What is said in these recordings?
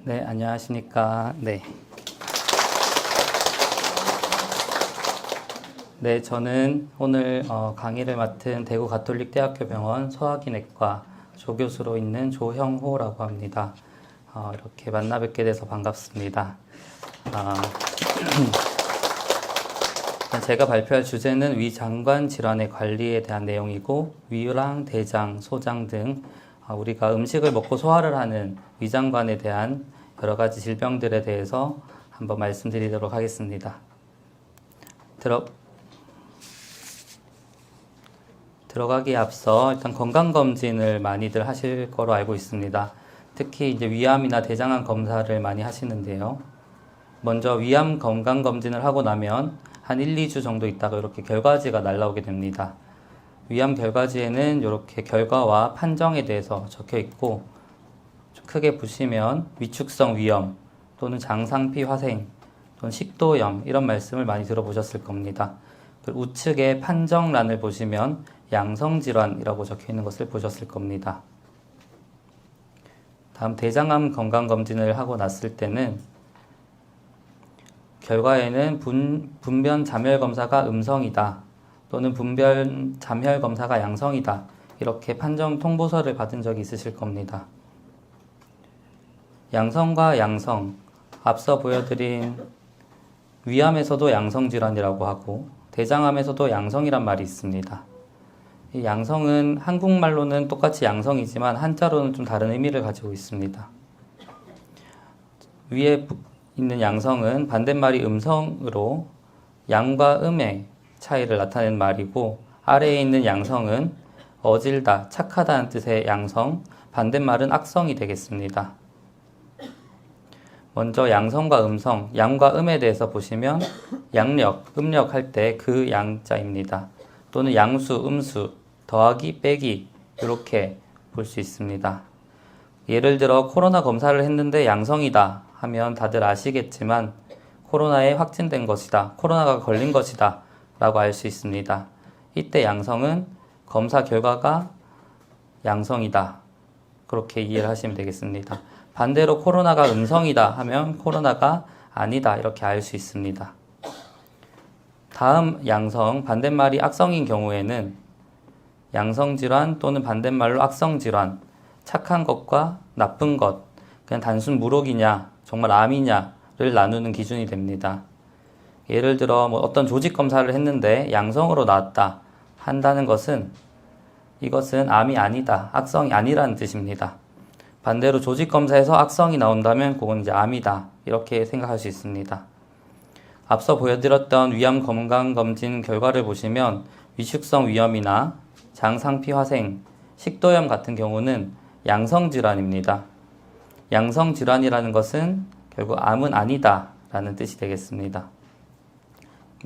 네, 안녕하십니까. 네, 저는 오늘 강의를 맡은 대구 가톨릭대학교 병원 소화기내과 조교수로 있는 조형호라고 합니다. 이렇게 만나 뵙게 돼서 반갑습니다. 제가 발표할 주제는 위장관 질환의 관리에 대한 내용이고, 위랑 대장, 소장 등 우리가 음식을 먹고 소화를 하는 위장관에 대한 여러 가지 질병들에 대해서 한번 말씀드리도록 하겠습니다. 들어가기에 앞서 일단 건강검진을 많이들 하실 거로 알고 있습니다. 특히 이제 위암이나 대장암 검사를 많이 하시는데요. 먼저 위암 건강검진을 하고 나면 한 1, 2주 정도 있다가 이렇게 결과지가 날라오게 됩니다. 위암 결과지에는 이렇게 결과와 판정에 대해서 적혀 있고, 크게 보시면 위축성 위염 또는 장상피 화생 또는 식도염 이런 말씀을 많이 들어보셨을 겁니다. 그리고 우측에 판정란을 보시면 양성질환이라고 적혀 있는 것을 보셨을 겁니다. 다음 대장암 건강검진을 하고 났을 때는 결과에는 분변 잠열 검사가 음성이다 또는 분변 잠열 검사가 양성이다 이렇게 판정 통보서를 받은 적이 있으실 겁니다. 양성과 양성, 앞서 보여드린 위암에서도 양성질환이라고 하고 대장암에서도 양성이란 말이 있습니다. 이 양성은 한국말로는 똑같이 양성이지만 한자로는 좀 다른 의미를 가지고 있습니다. 위에 있는 양성은 반대말이 음성으로 양과 음의 차이를 나타내는 말이고, 아래에 있는 양성은 어질다, 착하다는 뜻의 양성, 반대말은 악성이 되겠습니다. 먼저 양성과 음성, 양과 음에 대해서 보시면 양력, 음력 할 때 그 양자입니다. 또는 양수, 음수, 더하기, 빼기 이렇게 볼 수 있습니다. 예를 들어 코로나 검사를 했는데 양성이다 하면 다들 아시겠지만 코로나에 확진된 것이다, 코로나가 걸린 것이다 라고 알 수 있습니다. 이때 양성은 검사 결과가 양성이다 그렇게 이해를 하시면 되겠습니다. 반대로 코로나가 음성이다 하면 코로나가 아니다 이렇게 알 수 있습니다. 다음 양성, 반대말이 악성인 경우에는 양성질환 또는 반대말로 악성질환, 착한 것과 나쁜 것, 그냥 단순 무록이냐 정말 암이냐를 나누는 기준이 됩니다. 예를 들어 어떤 조직 검사를 했는데 양성으로 나왔다 한다는 것은 이것은 암이 아니다, 악성이 아니라는 뜻입니다. 반대로 조직 검사에서 악성이 나온다면 그건 이제 암이다 이렇게 생각할 수 있습니다. 앞서 보여드렸던 위암 건강검진 결과를 보시면 위축성 위염이나 장상피 화생, 식도염 같은 경우는 양성질환입니다. 양성질환이라는 것은 결국 암은 아니다 라는 뜻이 되겠습니다.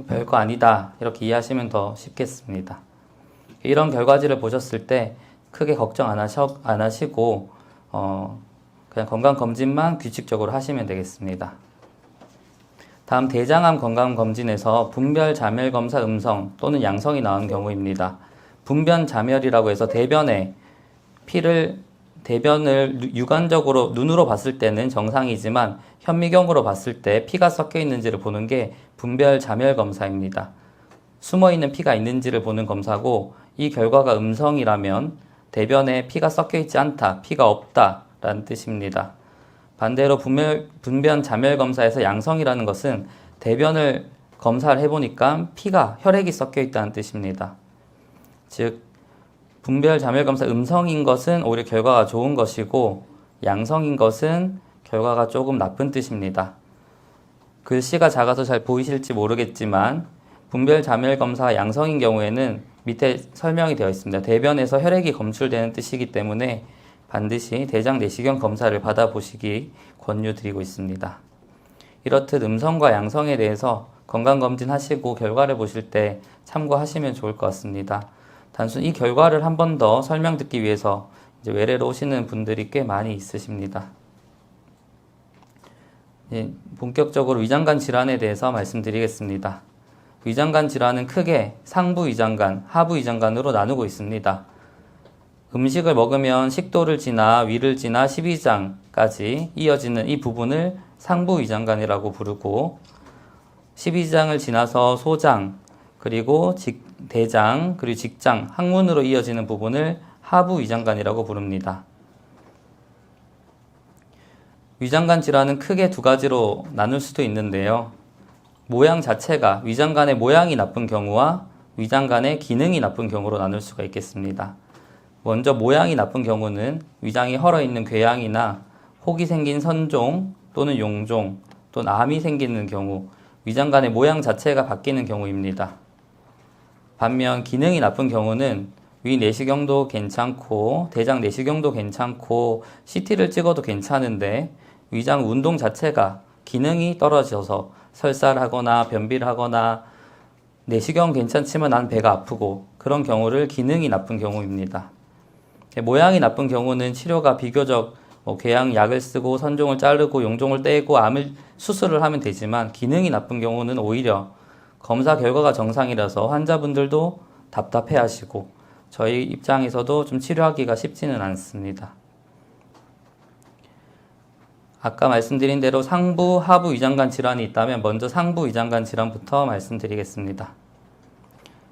별거 아니다 이렇게 이해하시면 더 쉽겠습니다. 이런 결과지를 보셨을 때 크게 걱정 안 하시고 그냥 건강검진만 규칙적으로 하시면 되겠습니다. 다음 대장암 건강검진에서 분별 자멸 검사 음성 또는 양성이 나온 경우입니다. 분변 자멸이라고 해서 대변을 육안적으로 눈으로 봤을 때는 정상이지만 현미경으로 봤을 때 피가 섞여 있는지를 보는 게 분별 자멸 검사입니다. 숨어 있는 피가 있는지를 보는 검사고, 이 결과가 음성이라면 대변에 피가 섞여 있지 않다, 피가 없다 라는 뜻입니다. 반대로 분변 자멸 검사에서 양성이라는 것은 대변을 검사를 해보니까 혈액이 섞여 있다는 뜻입니다. 즉 분별 자멸 검사 음성인 것은 오히려 결과가 좋은 것이고, 양성인 것은 결과가 조금 나쁜 뜻입니다. 글씨가 작아서 잘 보이실지 모르겠지만 분별 자멸 검사 양성인 경우에는 밑에 설명이 되어 있습니다. 대변에서 혈액이 검출되는 뜻이기 때문에 반드시 대장 내시경 검사를 받아보시기 권유드리고 있습니다. 이렇듯 음성과 양성에 대해서 건강검진 하시고 결과를 보실 때 참고하시면 좋을 것 같습니다. 단순히 이 결과를 한 번 더 설명 듣기 위해서 이제 외래로 오시는 분들이 꽤 많이 있으십니다. 본격적으로 위장관 질환에 대해서 말씀드리겠습니다. 위장관 질환은 크게 상부 위장관, 하부 위장관으로 나누고 있습니다. 음식을 먹으면 식도를 지나 위를 지나 십이장까지 이어지는 이 부분을 상부위장관이라고 부르고, 십이장을 지나서 소장, 그리고 대장, 그리고 직장, 항문으로 이어지는 부분을 하부위장관이라고 부릅니다. 위장관 질환은 크게 두 가지로 나눌 수도 있는데요. 모양 자체가 위장관의 모양이 나쁜 경우와 위장관의 기능이 나쁜 경우로 나눌 수가 있겠습니다. 먼저 모양이 나쁜 경우는 위장이 헐어있는 궤양이나 혹이 생긴 선종 또는 용종 또는 암이 생기는 경우, 위장관의 모양 자체가 바뀌는 경우입니다. 반면 기능이 나쁜 경우는 위 내시경도 괜찮고 대장 내시경도 괜찮고 CT를 찍어도 괜찮은데 위장 운동 자체가 기능이 떨어져서 설사를 하거나 변비를 하거나 내시경 괜찮지만 난 배가 아프고, 그런 경우를 기능이 나쁜 경우입니다. 모양이 나쁜 경우는 치료가 비교적 궤양 약을 쓰고 선종을 자르고 용종을 떼고 암을 수술을 하면 되지만, 기능이 나쁜 경우는 오히려 검사 결과가 정상이라서 환자분들도 답답해 하시고 저희 입장에서도 좀 치료하기가 쉽지는 않습니다. 아까 말씀드린 대로 상부, 하부 위장관 질환이 있다면 먼저 상부 위장관 질환부터 말씀드리겠습니다.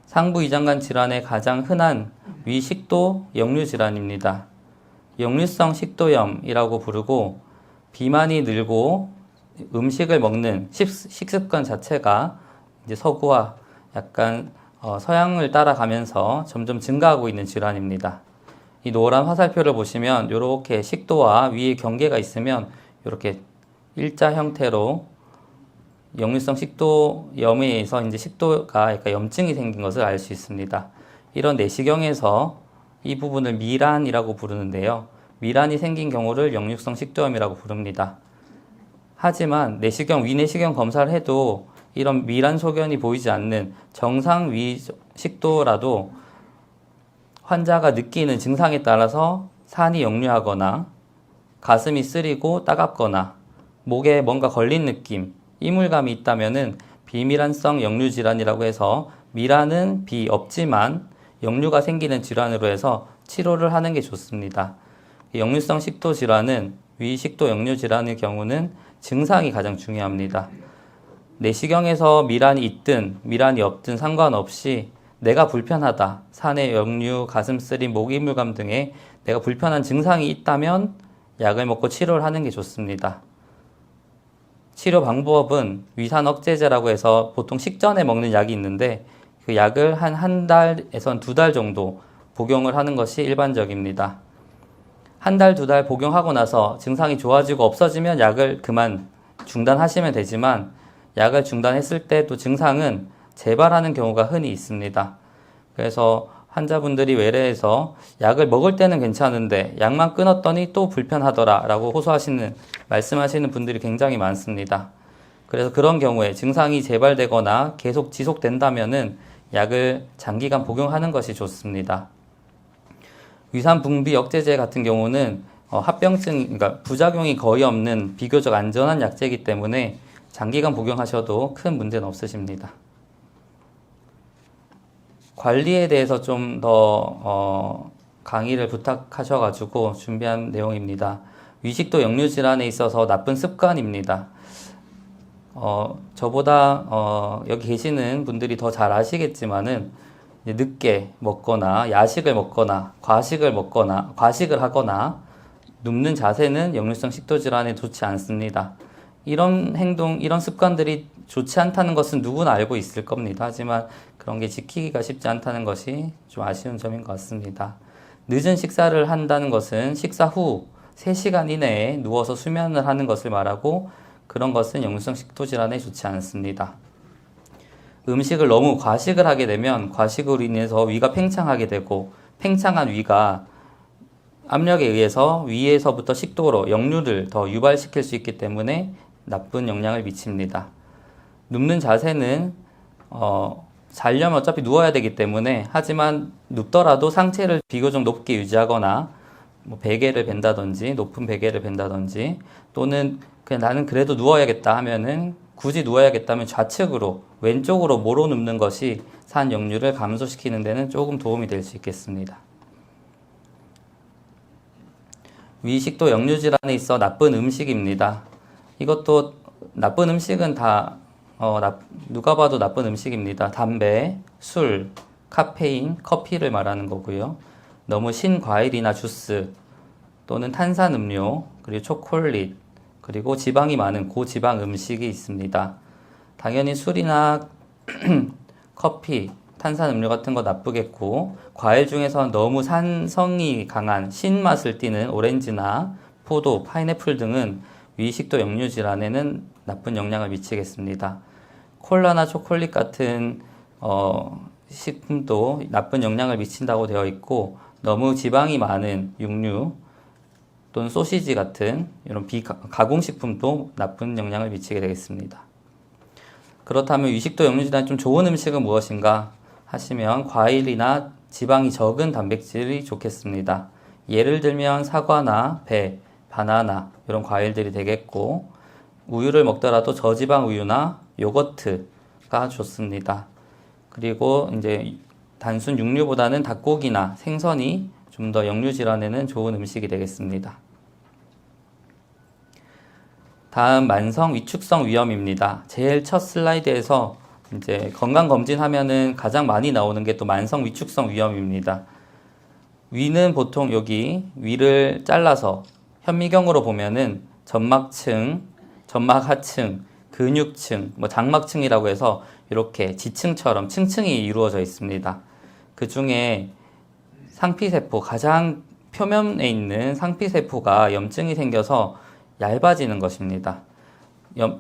상부 위장관 질환의 가장 흔한 위식도 역류 질환입니다. 역류성 식도염이라고 부르고, 비만이 늘고 음식을 먹는 식습관 자체가 이제 서구와 약간 서양을 따라가면서 점점 증가하고 있는 질환입니다. 이 노란 화살표를 보시면 이렇게 식도와 위의 경계가 있으면 이렇게 일자 형태로 역류성 식도염에 의해서 이제 식도가 약간 염증이 생긴 것을 알 수 있습니다. 이런 내시경에서 이 부분을 미란이라고 부르는데요. 미란이 생긴 경우를 역류성 식도염이라고 부릅니다. 하지만 내시경, 위내시경 검사를 해도 이런 미란 소견이 보이지 않는 정상 위식도라도 환자가 느끼는 증상에 따라서 산이 역류하거나 가슴이 쓰리고 따갑거나 목에 뭔가 걸린 느낌, 이물감이 있다면은 비미란성 역류 질환이라고 해서, 미란은 없지만 역류가 생기는 질환으로 해서 치료를 하는 게 좋습니다. 역류성 식도 질환은 위식도 역류 질환의 경우는 증상이 가장 중요합니다. 내시경에서 미란이 있든 미란이 없든 상관없이 내가 불편하다, 산의 역류, 가슴 쓰림, 목 이물감 등의 내가 불편한 증상이 있다면 약을 먹고 치료를 하는 게 좋습니다. 치료 방법은 위산 억제제라고 해서 보통 식전에 먹는 약이 있는데, 그 약을 한 달에서 2달 정도 복용을 하는 것이 일반적입니다. 한 달, 2달 복용하고 나서 증상이 좋아지고 없어지면 약을 그만 중단하시면 되지만, 약을 중단했을 때 또 증상은 재발하는 경우가 흔히 있습니다. 그래서 환자분들이 외래에서 약을 먹을 때는 괜찮은데 약만 끊었더니 또 불편하더라 라고 말씀하시는 분들이 굉장히 많습니다. 그래서 그런 경우에 증상이 재발되거나 계속 지속된다면은 약을 장기간 복용하는 것이 좋습니다. 위산분비 억제제 같은 경우는 그러니까 부작용이 거의 없는 비교적 안전한 약제이기 때문에 장기간 복용하셔도 큰 문제는 없으십니다. 관리에 대해서 좀 더 강의를 부탁하셔가지고 준비한 내용입니다. 위식도 역류 질환에 있어서 나쁜 습관입니다. 저보다 여기 계시는 분들이 더 잘 아시겠지만은 늦게 먹거나 야식을 먹거나 과식을 하거나 눕는 자세는 역류성 식도 질환에 좋지 않습니다. 이런 행동, 이런 습관들이 좋지 않다는 것은 누구나 알고 있을 겁니다. 하지만 그런 게 지키기가 쉽지 않다는 것이 좀 아쉬운 점인 것 같습니다. 늦은 식사를 한다는 것은 식사 후 3시간 이내에 누워서 수면을 하는 것을 말하고, 그런 것은 역류성 식도 질환에 좋지 않습니다. 음식을 너무 과식을 하게 되면 과식으로 인해서 위가 팽창하게 되고, 팽창한 위가 압력에 의해서 위에서부터 식도로 역류를 더 유발시킬 수 있기 때문에 나쁜 영향을 미칩니다. 눕는 자세는 자려면 어차피 누워야 되기 때문에, 하지만 눕더라도 상체를 비교적 높게 유지하거나 베개를 벤다든지 높은 베개를 벤다든지, 또는 그냥 나는 그래도 누워야겠다 하면은, 굳이 누워야겠다면 좌측으로 왼쪽으로 모로 눕는 것이 산 역류를 감소시키는 데는 조금 도움이 될 수 있겠습니다. 위식도 역류질환에 있어 나쁜 음식입니다. 이것도 나쁜 음식은 다 누가 봐도 나쁜 음식입니다. 담배, 술, 카페인, 커피를 말하는 거고요. 너무 신 과일이나 주스 또는 탄산음료, 그리고 초콜릿, 그리고 지방이 많은 고지방 음식이 있습니다. 당연히 술이나 커피, 탄산음료 같은 거 나쁘겠고, 과일 중에서는 너무 산성이 강한 신맛을 띠는 오렌지나 포도, 파인애플 등은 위식도 역류질환에는 나쁜 영향을 미치겠습니다. 콜라나 초콜릿 같은 식품도 나쁜 영향을 미친다고 되어 있고, 너무 지방이 많은 육류 또는 소시지 같은 이런 비가공식품도 나쁜 영향을 미치게 되겠습니다. 그렇다면 위식도 역류질환 좀 좋은 음식은 무엇인가 하시면 과일이나 지방이 적은 단백질이 좋겠습니다. 예를 들면 사과나 배, 바나나 이런 과일들이 되겠고, 우유를 먹더라도 저지방 우유나 요거트가 좋습니다. 그리고 이제 단순 육류보다는 닭고기나 생선이 좀 더 역류질환에는 좋은 음식이 되겠습니다. 다음 만성 위축성 위염입니다. 제일 첫 슬라이드에서 이제 건강검진 하면은 가장 많이 나오는 게 또 만성 위축성 위염입니다. 위는 보통 여기 위를 잘라서 현미경으로 보면은 점막층, 점막하층, 근육층, 장막층이라고 해서 이렇게 지층처럼 층층이 이루어져 있습니다. 그 중에 상피세포, 가장 표면에 있는 상피세포가 염증이 생겨서 얇아지는 것입니다.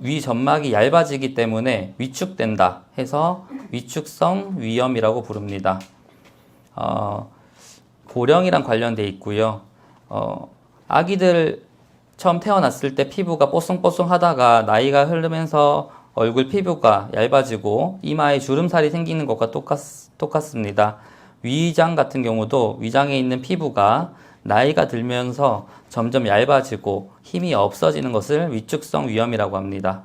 위 점막이 얇아지기 때문에 위축된다 해서 위축성 위염이라고 부릅니다. 고령이랑 관련돼 있고요. 아기들 처음 태어났을 때 피부가 뽀송뽀송 하다가 나이가 흐르면서 얼굴 피부가 얇아지고 이마에 주름살이 생기는 것과 똑같습니다. 위장 같은 경우도 위장에 있는 피부가 나이가 들면서 점점 얇아지고 힘이 없어지는 것을 위축성 위염이라고 합니다.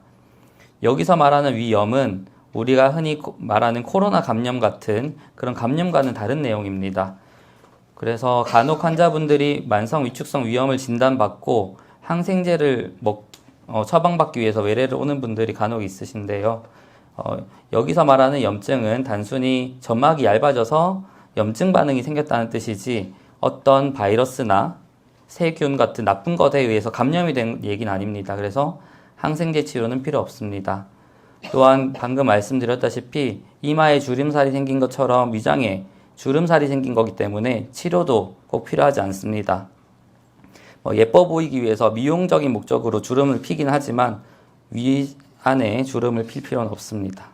여기서 말하는 위염은 우리가 흔히 말하는 코로나 감염 같은 그런 감염과는 다른 내용입니다. 그래서 간혹 환자분들이 만성 위축성 위염을 진단받고 항생제를 처방받기 위해서 외래를 오는 분들이 간혹 있으신데요. 여기서 말하는 염증은 단순히 점막이 얇아져서 염증 반응이 생겼다는 뜻이지 어떤 바이러스나 세균 같은 나쁜 것에 의해서 감염이 된 얘기는 아닙니다. 그래서 항생제 치료는 필요 없습니다. 또한 방금 말씀드렸다시피 이마에 주름살이 생긴 것처럼 위장에 주름살이 생긴 거기 때문에 치료도 꼭 필요하지 않습니다. 예뻐 보이기 위해서 미용적인 목적으로 주름을 피긴 하지만 위 안에 주름을 필 필요는 없습니다.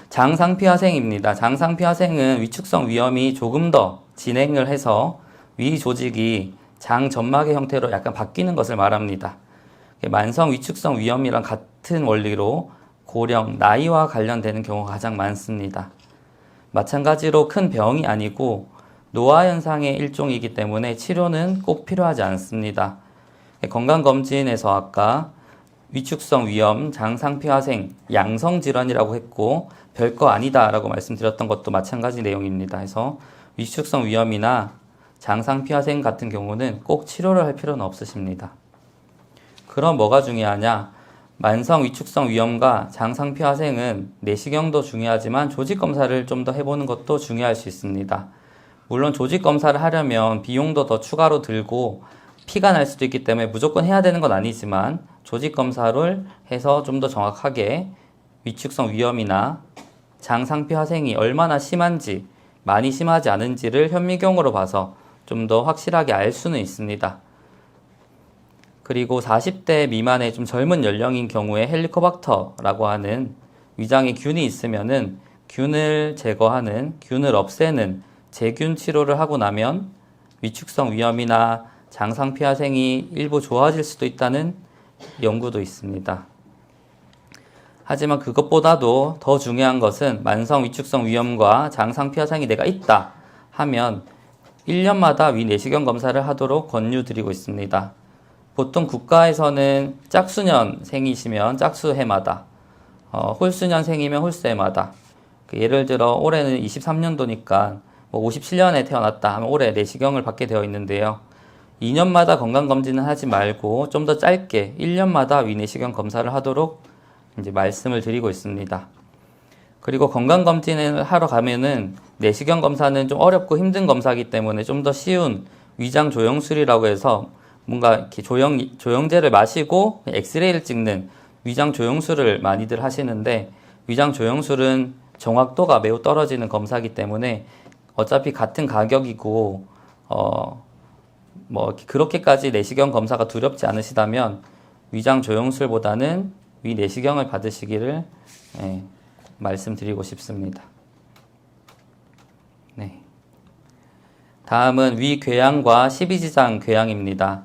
장상피화생입니다. 장상피화생은 위축성 위염이 조금 더 진행을 해서 위 조직이 장 점막의 형태로 약간 바뀌는 것을 말합니다. 만성 위축성 위염이랑 같은 원리로 고령, 나이와 관련되는 경우가 가장 많습니다. 마찬가지로 큰 병이 아니고 노화 현상의 일종이기 때문에 치료는 꼭 필요하지 않습니다. 건강검진에서 아까 위축성 위염, 장상피화생, 양성질환이라고 했고 별거 아니다 라고 말씀드렸던 것도 마찬가지 내용입니다. 그래서 위축성 위염이나 장상피화생 같은 경우는 꼭 치료를 할 필요는 없으십니다. 그럼 뭐가 중요하냐? 만성 위축성 위염과 장상피화생은 내시경도 중요하지만 조직검사를 좀 더 해보는 것도 중요할 수 있습니다. 물론 조직검사를 하려면 비용도 더 추가로 들고 피가 날 수도 있기 때문에 무조건 해야 되는 건 아니지만 조직검사를 해서 좀 더 정확하게 위축성 위염이나 장상피화생이 얼마나 심한지, 많이 심하지 않은지를 현미경으로 봐서 좀 더 확실하게 알 수는 있습니다. 그리고 40대 미만의 좀 젊은 연령인 경우에 헬리코박터라고 하는 위장에 균이 있으면은 균을 제거하는, 균을 없애는 제균 치료를 하고 나면 위축성 위염이나 장상피화생이 일부 좋아질 수도 있다는 연구도 있습니다. 하지만 그것보다도 더 중요한 것은 만성 위축성 위염과 장상피화생이 내가 있다 하면 1년마다 위 내시경 검사를 하도록 권유드리고 있습니다. 보통 국가에서는 짝수년생이시면 짝수해마다, 홀수년생이면 홀수해마다, 예를 들어 올해는 23년도니까 뭐 57년에 태어났다 하면 올해 내시경을 받게 되어 있는데요. 2년마다 건강검진은 하지 말고 좀 더 짧게 1년마다 위내시경 검사를 하도록 이제 말씀을 드리고 있습니다. 그리고 건강검진을 하러 가면은 내시경 검사는 좀 어렵고 힘든 검사이기 때문에 좀 더 쉬운 위장 조영술이라고 해서 뭔가 이렇게 조영제를 마시고 엑스레이를 찍는 위장 조영술을 많이들 하시는데, 위장 조영술은 정확도가 매우 떨어지는 검사이기 때문에 어차피 같은 가격이고 뭐 그렇게까지 내시경 검사가 두렵지 않으시다면 위장 조영술보다는 위 내시경을 받으시기를 말씀드리고 싶습니다. 네. 다음은 위궤양과 십이지장 궤양입니다.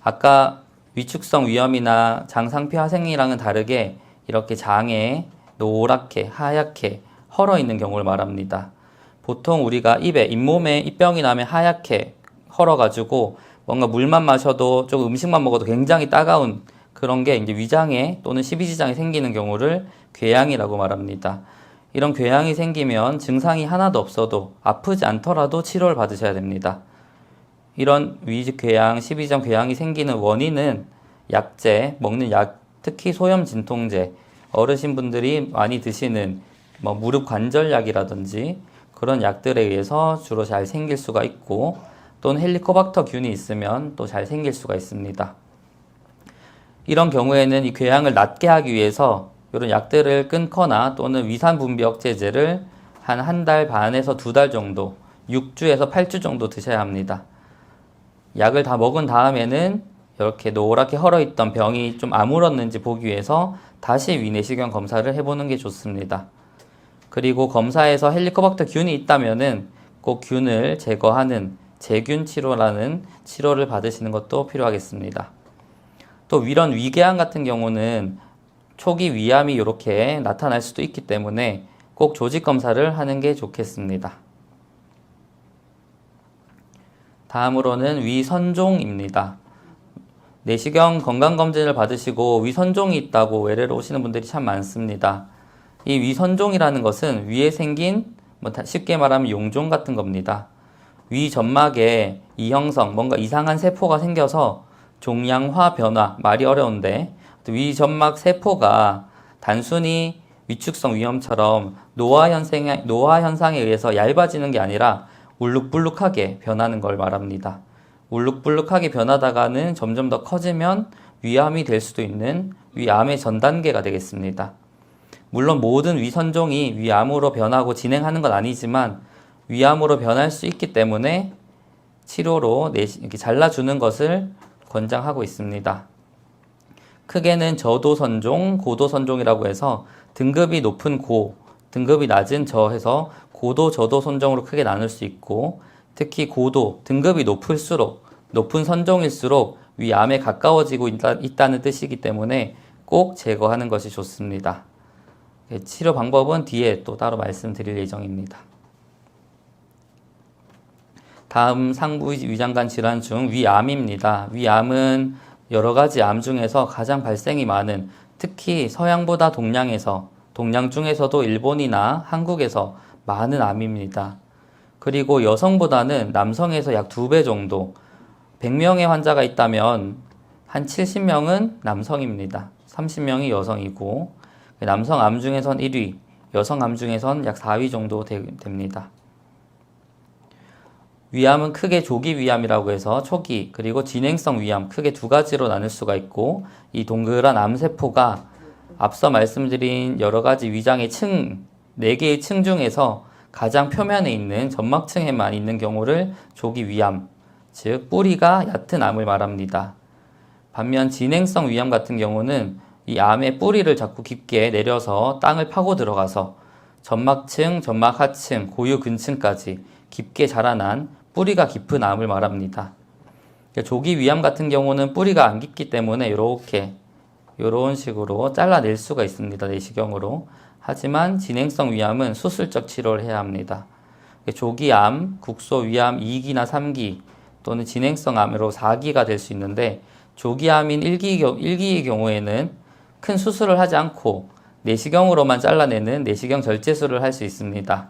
아까 위축성 위염이나 장상피 화생이랑은 다르게 이렇게 장에 노랗게 하얗게 헐어 있는 경우를 말합니다. 보통 우리가 잇몸에 입병이 나면 하얗게 헐어가지고 뭔가 물만 마셔도 조금 음식만 먹어도 굉장히 따가운 그런 게 이제 위장에 또는 십이지장에 생기는 경우를 궤양이라고 말합니다. 이런 궤양이 생기면 증상이 하나도 없어도 아프지 않더라도 치료를 받으셔야 됩니다. 이런 위궤양, 십이지장 궤양이 생기는 원인은 약제, 먹는 약, 특히 소염 진통제, 어르신분들이 많이 드시는 뭐 무릎 관절약이라든지 그런 약들에 의해서 주로 잘 생길 수가 있고, 또는 헬리코박터 균이 있으면 또 잘 생길 수가 있습니다. 이런 경우에는 이 궤양을 낫게 하기 위해서 이런 약들을 끊거나 또는 위산 분비 억제제를 한 달 반에서 2달 정도, 6주에서 8주 정도 드셔야 합니다. 약을 다 먹은 다음에는 이렇게 노랗게 헐어있던 병이 좀 아물었는지 보기 위해서 다시 위내시경 검사를 해보는 게 좋습니다. 그리고 검사에서 헬리코박터 균이 있다면은 그 균을 제거하는 제균 치료라는 치료를 받으시는 것도 필요하겠습니다. 또 이런 위궤양 같은 경우는 초기 위암이 이렇게 나타날 수도 있기 때문에 꼭 조직 검사를 하는 게 좋겠습니다. 다음으로는 위선종입니다. 내시경 건강검진을 받으시고 위선종이 있다고 외래로 오시는 분들이 참 많습니다. 이 위선종이라는 것은 위에 생긴 쉽게 말하면 용종 같은 겁니다. 위 점막에 이형성, 뭔가 이상한 세포가 생겨서 종양화 변화, 말이 어려운데 위 점막 세포가 단순히 위축성 위염처럼 노화 현상에 의해서 얇아지는 게 아니라 울룩불룩하게 변하는 걸 말합니다. 울룩불룩하게 변하다가는 점점 더 커지면 위암이 될 수도 있는 위암의 전 단계가 되겠습니다. 물론 모든 위선종이 위암으로 변하고 진행하는 건 아니지만 위암으로 변할 수 있기 때문에 치료로 이렇게 잘라주는 것을 권장하고 있습니다. 크게는 저도선종, 고도선종이라고 해서 등급이 높은 고, 등급이 낮은 저 해서 고도, 저도 선종으로 크게 나눌 수 있고, 특히 고도, 등급이 높은 선종일수록 위암에 가까워지고 있다는 뜻이기 때문에 꼭 제거하는 것이 좋습니다. 치료 방법은 뒤에 또 따로 말씀드릴 예정입니다. 다음 상부위장관 질환 중 위암입니다. 위암은 여러 가지 암 중에서 가장 발생이 많은, 특히 서양보다 동양 중에서도 일본이나 한국에서 많은 암입니다. 그리고 여성보다는 남성에서 약 2배 정도, 100명의 환자가 있다면 한 70명은 남성입니다. 30명이 여성이고, 남성 암 중에선 1위, 여성 암 중에선 약 4위 정도 됩니다. 위암은 크게 조기 위암이라고 해서 초기 그리고 진행성 위암 크게 두 가지로 나눌 수가 있고, 이 동그란 암세포가 앞서 말씀드린 여러 가지 위장의 4개의 층 중에서 가장 표면에 있는 점막층에만 있는 경우를 조기 위암, 즉 뿌리가 얕은 암을 말합니다. 반면 진행성 위암 같은 경우는 이 암의 뿌리를 자꾸 깊게 내려서 땅을 파고 들어가서 점막층, 점막 하층, 고유 근층까지 깊게 자라난 뿌리가 깊은 암을 말합니다. 조기 위암 같은 경우는 뿌리가 안 깊기 때문에 이런 식으로 잘라낼 수가 있습니다. 내시경으로. 하지만 진행성 위암은 수술적 치료를 해야 합니다. 조기암, 국소위암 2기나 3기 또는 진행성 암으로 4기가 될 수 있는데, 조기암인 1기의 경우에는 큰 수술을 하지 않고 내시경으로만 잘라내는 내시경 절제술을 할 수 있습니다.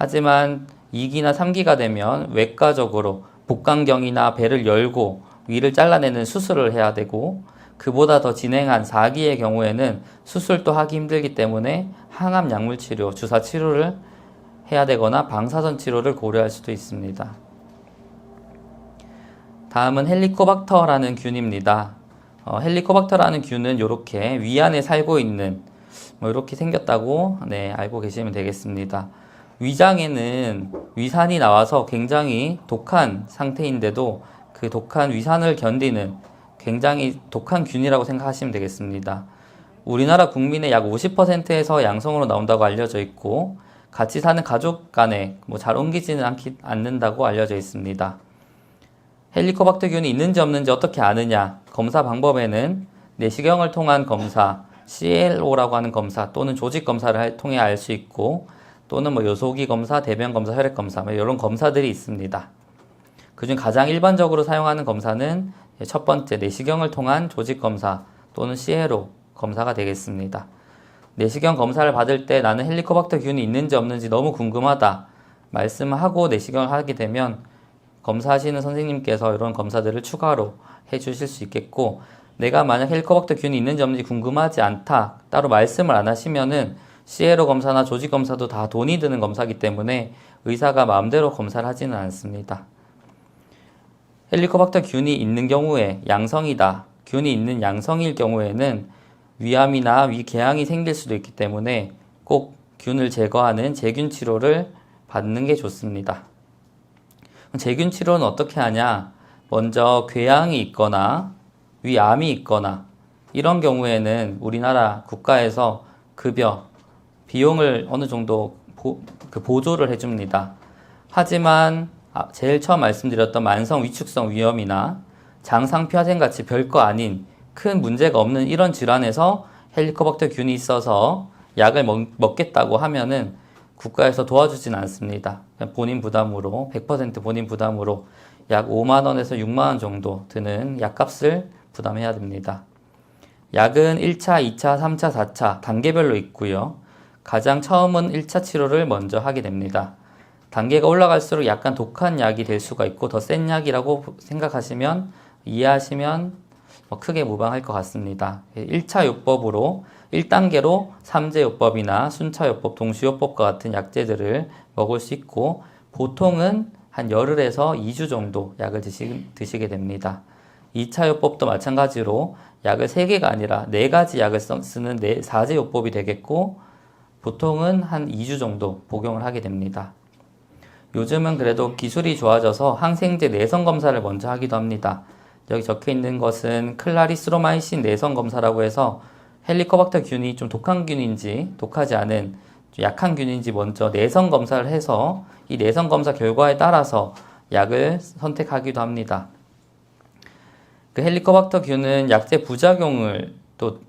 하지만 2기나 3기가 되면 외과적으로 복강경이나 배를 열고 위를 잘라내는 수술을 해야 되고, 그보다 더 진행한 4기의 경우에는 수술도 하기 힘들기 때문에 항암 약물 치료, 주사 치료를 해야 되거나 방사선 치료를 고려할 수도 있습니다. 다음은 헬리코박터라는 균입니다. 헬리코박터라는 균은 이렇게 위 안에 살고 있는, 이렇게 생겼다고 알고 계시면 되겠습니다. 위장에는 위산이 나와서 굉장히 독한 상태인데도 그 독한 위산을 견디는 굉장히 독한 균이라고 생각하시면 되겠습니다. 우리나라 국민의 약 50%에서 양성으로 나온다고 알려져 있고, 같이 사는 가족 간에 잘 옮기지는 않는다고 알려져 있습니다. 헬리코박터균이 있는지 없는지 어떻게 아느냐? 검사 방법에는 내시경을 통한 검사, CLO라고 하는 검사 또는 조직 검사를 통해 알 수 있고, 또는 요소기 검사, 대변 검사, 혈액 검사 이런 검사들이 있습니다. 그중 가장 일반적으로 사용하는 검사는 첫 번째 내시경을 통한 조직 검사 또는 CLO 검사가 되겠습니다. 내시경 검사를 받을 때 나는 헬리코박터균이 있는지 없는지 너무 궁금하다 말씀하고 내시경을 하게 되면 검사하시는 선생님께서 이런 검사들을 추가로 해주실 수 있겠고, 내가 만약 헬리코박터균이 있는지 없는지 궁금하지 않다 따로 말씀을 안 하시면은 CLO 검사나 조직 검사도 다 돈이 드는 검사이기 때문에 의사가 마음대로 검사를 하지는 않습니다. 헬리코박터균이 있는 경우에 양성이다, 균이 있는 양성일 경우에는 위암이나 위궤양이 생길 수도 있기 때문에 꼭 균을 제거하는 제균 치료를 받는 게 좋습니다. 제균 치료는 어떻게 하냐? 먼저 궤양이 있거나 위암이 있거나 이런 경우에는 우리나라 국가에서 급여, 비용을 어느 정도 보조를 해줍니다. 하지만 제일 처음 말씀드렸던 만성 위축성 위염이나 장상폐하증 같이 별거 아닌 큰 문제가 없는 이런 질환에서 헬리코박터균이 있어서 약을 먹겠다고 하면은 국가에서 도와주진 않습니다. 본인 부담으로 100% 본인 부담으로 약 5만 원에서 6만 원 정도 드는 약값을 부담해야 됩니다. 약은 1차, 2차, 3차, 4차 단계별로 있고요. 가장 처음은 1차 치료를 먼저 하게 됩니다. 단계가 올라갈수록 약간 독한 약이 될 수가 있고 더 센 약이라고 생각하시면 이해하시면 크게 무방할 것 같습니다. 1차 요법으로 1단계로 삼재요법이나 순차요법, 동시요법과 같은 약제들을 먹을 수 있고, 보통은 한 열흘에서 2주 정도 약을 드시게 됩니다. 2차 요법도 마찬가지로 약을 3개가 아니라 4가지 약을 쓰는 4재요법이 되겠고, 보통은 한 2주 정도 복용을 하게 됩니다. 요즘은 그래도 기술이 좋아져서 항생제 내성 검사를 먼저 하기도 합니다. 여기 적혀 있는 것은 클라리스로마이신 내성 검사라고 해서 헬리코박터균이 좀 독한 균인지 독하지 않은 좀 약한 균인지 먼저 내성 검사를 해서 이 내성 검사 결과에 따라서 약을 선택하기도 합니다. 그 헬리코박터균은 약제 부작용을 또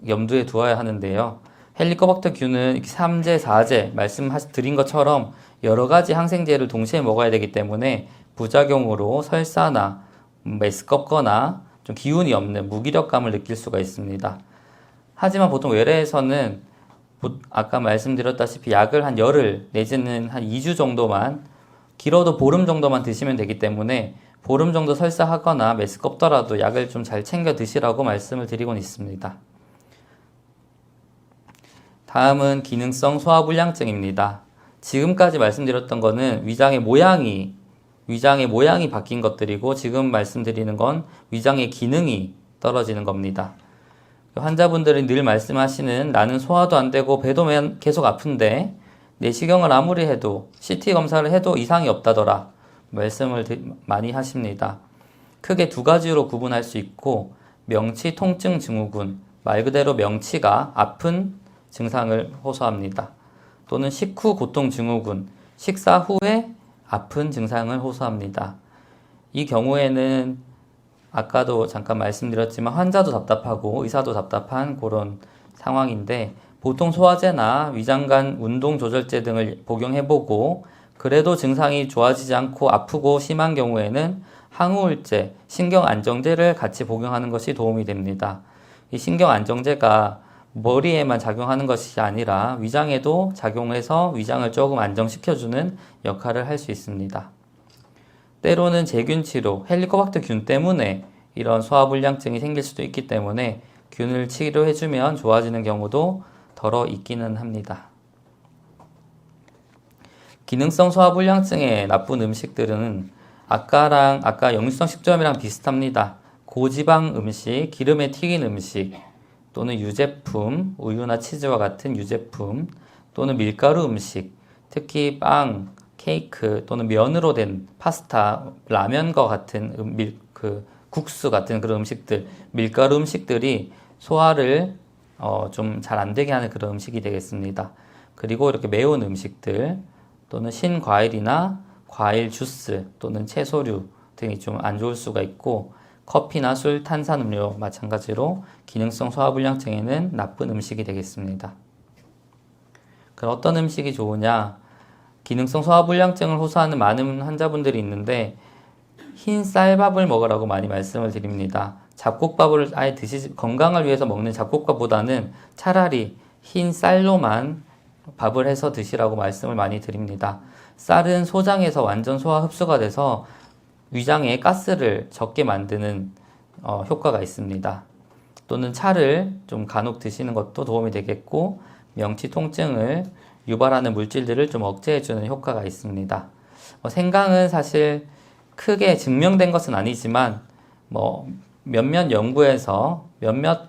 염두에 두어야 하는데요. 헬리코박터균은 3제, 4제 말씀드린 것처럼 여러 가지 항생제를 동시에 먹어야 되기 때문에 부작용으로 설사나 메스껍거나 좀 기운이 없는 무기력감을 느낄 수가 있습니다. 하지만 보통 외래에서는 아까 말씀드렸다시피 약을 한 열흘 내지는 한 2주 정도만, 길어도 보름 정도만 드시면 되기 때문에 보름 정도 설사하거나 메스껍더라도 약을 좀 잘 챙겨 드시라고 말씀을 드리곤 있습니다. 다음은 기능성 소화불량증입니다. 지금까지 말씀드렸던 거는 위장의 모양이 바뀐 것들이고, 지금 말씀드리는 건 위장의 기능이 떨어지는 겁니다. 환자분들이 늘 말씀하시는 나는 소화도 안 되고 배도 계속 아픈데 내시경을 아무리 해도 CT 검사를 해도 이상이 없다더라 말씀을 많이 하십니다. 크게 두 가지로 구분할 수 있고, 명치 통증 증후군, 말 그대로 명치가 아픈 증상을 호소합니다. 또는 식후 고통 증후군, 식사 후에 아픈 증상을 호소합니다. 이 경우에는 아까도 잠깐 말씀드렸지만 환자도 답답하고 의사도 답답한 그런 상황인데, 보통 소화제나 위장간 운동조절제 등을 복용해보고 그래도 증상이 좋아지지 않고 아프고 심한 경우에는 항우울제, 신경안정제를 같이 복용하는 것이 도움이 됩니다. 이 신경안정제가 머리에만 작용하는 것이 아니라 위장에도 작용해서 위장을 조금 안정시켜주는 역할을 할 수 있습니다. 때로는 제균 치료, 헬리코박터 균 때문에 이런 소화불량증이 생길 수도 있기 때문에 균을 치료해주면 좋아지는 경우도 더러 있기는 합니다. 기능성 소화불량증의 나쁜 음식들은 아까 역류성 식도염이랑 비슷합니다. 고지방 음식, 기름에 튀긴 음식, 또는 유제품, 우유나 치즈와 같은 유제품, 또는 밀가루 음식, 특히 빵, 케이크 또는 면으로 된 파스타, 라면과 같은 국수 같은 그런 음식들, 밀가루 음식들이 소화를 좀 잘 안 되게 하는 그런 음식이 되겠습니다. 그리고 이렇게 매운 음식들 또는 신과일이나 과일 주스 또는 채소류 등이 좀 안 좋을 수가 있고, 커피나 술, 탄산음료 마찬가지로 기능성 소화불량증에는 나쁜 음식이 되겠습니다. 그럼 어떤 음식이 좋으냐? 기능성 소화불량증을 호소하는 많은 환자분들이 있는데 흰 쌀밥을 먹으라고 많이 말씀을 드립니다. 잡곡밥을 아예 건강을 위해서 먹는 잡곡밥보다는 차라리 흰 쌀로만 밥을 해서 드시라고 말씀을 많이 드립니다. 쌀은 소장에서 완전 소화 흡수가 돼서 위장에 가스를 적게 만드는 효과가 있습니다. 또는 차를 좀 간혹 드시는 것도 도움이 되겠고, 명치 통증을 유발하는 물질들을 좀 억제해주는 효과가 있습니다. 생강은 사실 크게 증명된 것은 아니지만 몇몇 연구에서 몇몇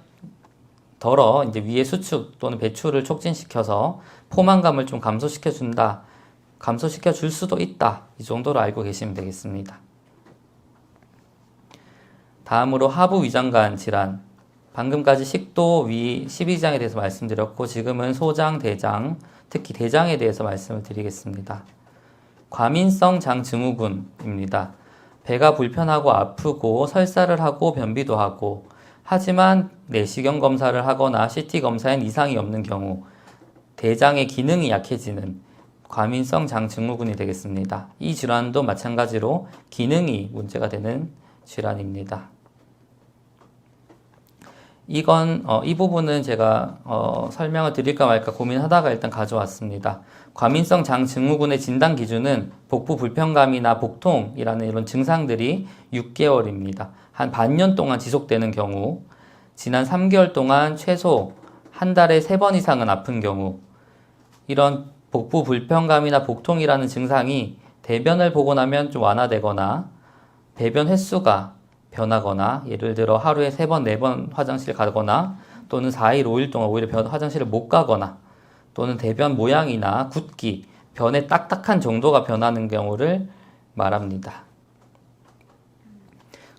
이제 위의 수축 또는 배출을 촉진시켜서 포만감을 좀 감소시켜 줄 수도 있다. 이 정도로 알고 계시면 되겠습니다. 다음으로 하부 위장관 질환. 방금까지 식도, 위, 십이지장에 대해서 말씀드렸고, 지금은 소장, 대장, 특히 대장에 대해서 말씀을 드리겠습니다. 과민성 장증후군입니다. 배가 불편하고 아프고 설사를 하고 변비도 하고, 하지만 내시경 검사를 하거나 CT 검사엔 이상이 없는 경우 대장의 기능이 약해지는 과민성 장증후군이 되겠습니다. 이 질환도 마찬가지로 기능이 문제가 되는 질환입니다. 이 부분은 제가 설명을 드릴까 말까 고민하다가 일단 가져왔습니다. 과민성 장증후군의 진단 기준은 복부 불편감이나 복통이라는 이런 증상들이 6개월입니다. 한 반년 동안 지속되는 경우, 지난 3개월 동안 최소 한 달에 3번 이상은 아픈 경우, 이런 복부 불편감이나 복통이라는 증상이 대변을 보고 나면 좀 완화되거나 배변 횟수가 변하거나, 예를 들어 하루에 3번, 4번 화장실 가거나, 또는 4일, 5일 동안 오히려 화장실을 못 가거나, 또는 대변 모양이나 굵기, 변의 딱딱한 정도가 변하는 경우를 말합니다.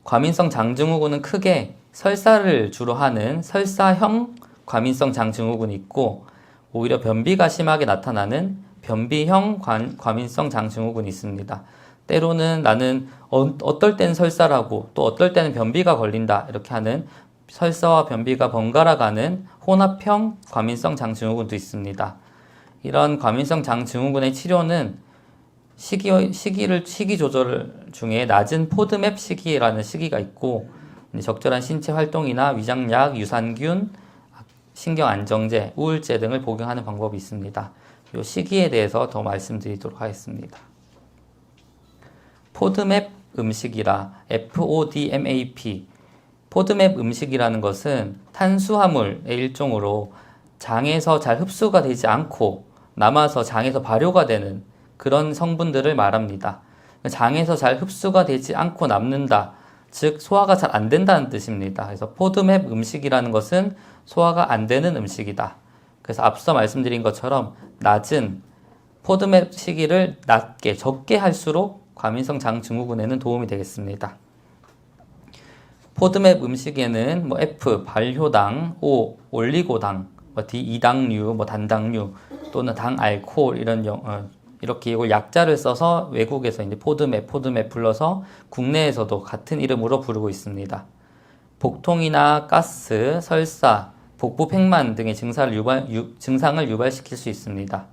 과민성 장증후군은 크게 설사를 주로 하는 설사형 과민성 장증후군이 있고, 오히려 변비가 심하게 나타나는 변비형 과민성 장증후군이 있습니다. 때로는 나는 어떨 때는 설사를 하고 또 어떨 때는 변비가 걸린다, 이렇게 하는 설사와 변비가 번갈아 가는 혼합형 과민성 장증후군도 있습니다. 이런 과민성 장증후군의 치료는 시기 조절 중에 낮은 포드맵 시기라는 시기가 있고, 적절한 신체 활동이나 위장약, 유산균, 신경 안정제, 우울제 등을 복용하는 방법이 있습니다. 이 시기에 대해서 더 말씀드리도록 하겠습니다. 포드맵 음식이라 FODMAP. 포드맵 음식이라는 것은 탄수화물의 일종으로 장에서 잘 흡수가 되지 않고 남아서 장에서 발효가 되는 그런 성분들을 말합니다. 장에서 잘 흡수가 되지 않고 남는다, 즉 소화가 잘 안 된다는 뜻입니다. 그래서 포드맵 음식이라는 것은 소화가 안 되는 음식이다. 그래서 앞서 말씀드린 것처럼 낮은 포드맵 시기를 적게 할수록 과민성 장증후군에는 도움이 되겠습니다. 포드맵 음식에는 F, 발효당, O, 올리고당, D, 이당류, 단당류 또는 당알코올 이렇게 이걸 약자를 써서 외국에서 이제 포드맵 불러서 국내에서도 같은 이름으로 부르고 있습니다. 복통이나 가스, 설사, 복부 팽만 등의 증상을 유발시킬 수 있습니다.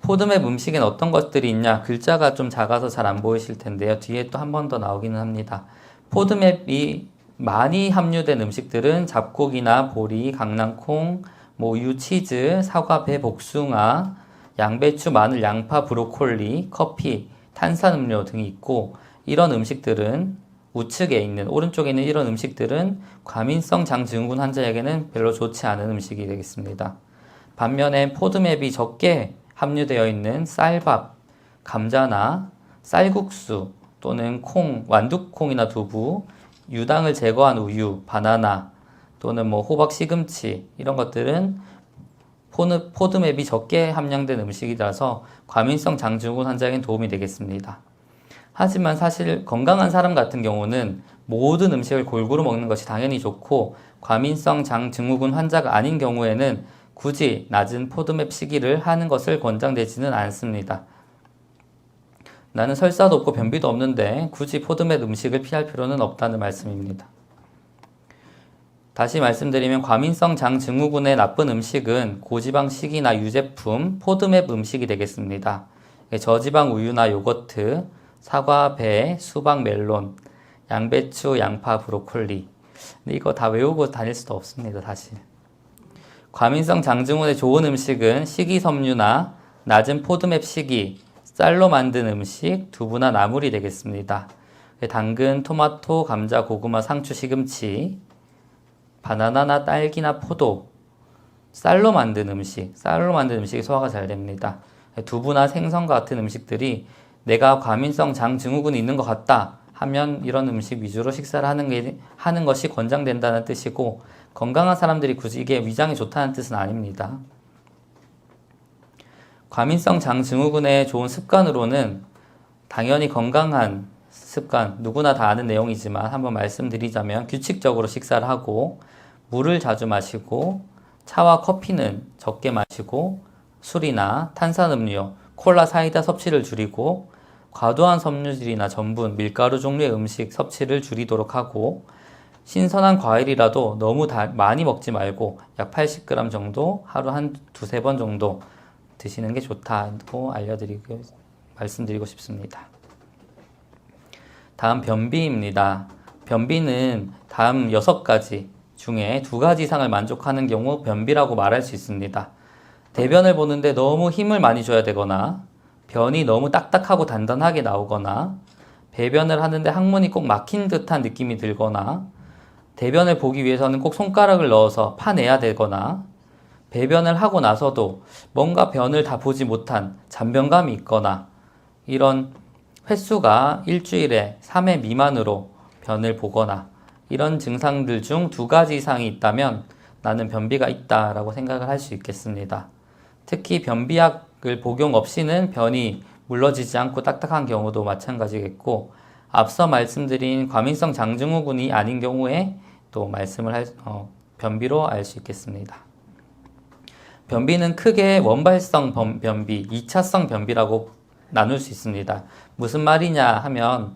포드맵 음식에는 어떤 것들이 있냐? 글자가 좀 작아서 잘 안 보이실 텐데요. 뒤에 또 한 번 더 나오기는 합니다. 포드맵이 많이 함유된 음식들은 잡곡이나 보리, 강낭콩, 우유, 치즈, 사과, 배, 복숭아, 양배추, 마늘, 양파, 브로콜리, 커피, 탄산음료 등이 있고, 이런 음식들은 우측에 있는, 오른쪽에 있는 이런 음식들은 과민성 장증후군 환자에게는 별로 좋지 않은 음식이 되겠습니다. 반면에 포드맵이 적게 함유되어 있는 쌀밥, 감자나 쌀국수 또는 콩, 완두콩이나 두부, 유당을 제거한 우유, 바나나 또는 호박, 시금치 이런 것들은 포드맵이 적게 함량된 음식이라서 과민성 장증후군 환자에겐 도움이 되겠습니다. 하지만 사실 건강한 사람 같은 경우는 모든 음식을 골고루 먹는 것이 당연히 좋고, 과민성 장증후군 환자가 아닌 경우에는 굳이 낮은 포드맵 시기를 하는 것을 권장되지는 않습니다. 나는 설사도 없고 변비도 없는데 굳이 포드맵 음식을 피할 필요는 없다는 말씀입니다. 다시 말씀드리면 과민성 장증후군의 나쁜 음식은 고지방식이나 유제품, 포드맵 음식이 되겠습니다. 저지방 우유나 요거트, 사과, 배, 수박, 멜론, 양배추, 양파, 브로콜리. 근데 이거 다 외우고 다닐 수도 없습니다, 사실. 과민성 장증후군에 좋은 음식은 식이섬유나 낮은 포드맵 시기, 쌀로 만든 음식, 두부나 나물이 되겠습니다. 당근, 토마토, 감자, 고구마, 상추, 시금치, 바나나나 딸기나 포도, 쌀로 만든 음식이 소화가 잘 됩니다. 두부나 생선 같은 음식들이 내가 과민성 장증후군이 있는 것 같다 하면 이런 음식 위주로 식사를 하는 것이 권장된다는 뜻이고, 건강한 사람들이 굳이 이게 위장에 좋다는 뜻은 아닙니다. 과민성 장증후군에 좋은 습관으로는 당연히 건강한 습관, 누구나 다 아는 내용이지만 한번 말씀드리자면 규칙적으로 식사를 하고, 물을 자주 마시고, 차와 커피는 적게 마시고, 술이나 탄산음료, 콜라, 사이다 섭취를 줄이고, 과도한 섬유질이나 전분, 밀가루 종류의 음식 섭취를 줄이도록 하고, 신선한 과일이라도 너무 많이 먹지 말고 약 80g 정도 하루 한 두세 번 정도 드시는 게 좋다고 말씀드리고 싶습니다. 다음 변비입니다. 변비는 다음 6가지 중에 2가지 이상을 만족하는 경우 변비라고 말할 수 있습니다. 대변을 보는데 너무 힘을 많이 줘야 되거나, 변이 너무 딱딱하고 단단하게 나오거나, 배변을 하는데 항문이 꼭 막힌 듯한 느낌이 들거나, 대변을 보기 위해서는 꼭 손가락을 넣어서 파내야 되거나, 배변을 하고 나서도 뭔가 변을 다 보지 못한 잔변감이 있거나, 이런 횟수가 일주일에 3회 미만으로 변을 보거나, 이런 증상들 중 2가지 이상이 있다면 나는 변비가 있다라고 생각을 할 수 있겠습니다. 특히 변비약을 복용 없이는 변이 물러지지 않고 딱딱한 경우도 마찬가지겠고, 앞서 말씀드린 과민성 장증후군이 아닌 경우에 또 변비로 알 수 있겠습니다. 변비는 크게 원발성 변비, 2차성 변비라고 나눌 수 있습니다. 무슨 말이냐 하면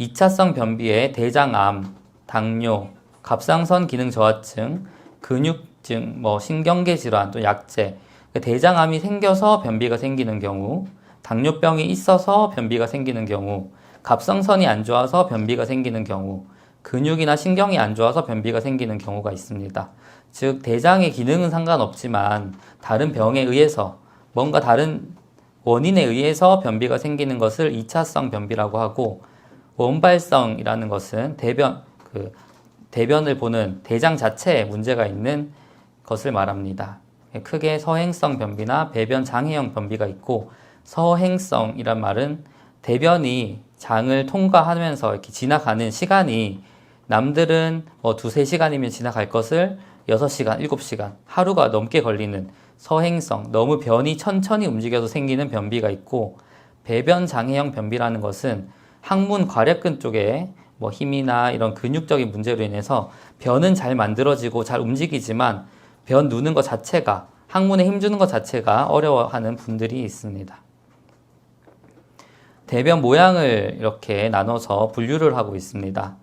2차성 변비에 대장암, 당뇨, 갑상선 기능 저하증, 근육증, 신경계 질환, 또 약재, 대장암이 생겨서 변비가 생기는 경우, 당뇨병이 있어서 변비가 생기는 경우, 갑상선이 안 좋아서 변비가 생기는 경우, 근육이나 신경이 안 좋아서 변비가 생기는 경우가 있습니다. 즉, 대장의 기능은 상관없지만 다른 병에 의해서, 뭔가 다른 원인에 의해서 변비가 생기는 것을 2차성 변비라고 하고, 원발성이라는 것은 대변을 보는 대장 자체에 문제가 있는 것을 말합니다. 크게 서행성 변비나 배변 장애형 변비가 있고, 서행성이란 말은 대변이 장을 통과하면서 이렇게 지나가는 시간이 남들은 2-3시간이면 지나갈 것을 6시간, 7시간, 하루가 넘게 걸리는 서행성, 너무 변이 천천히 움직여서 생기는 변비가 있고, 배변 장애형 변비라는 것은 항문 괄약근 쪽에 힘이나 이런 근육적인 문제로 인해서 변은 잘 만들어지고 잘 움직이지만 변 누는 것 자체가, 항문에 힘주는 것 자체가 어려워하는 분들이 있습니다. 대변 모양을 이렇게 나눠서 분류를 하고 있습니다.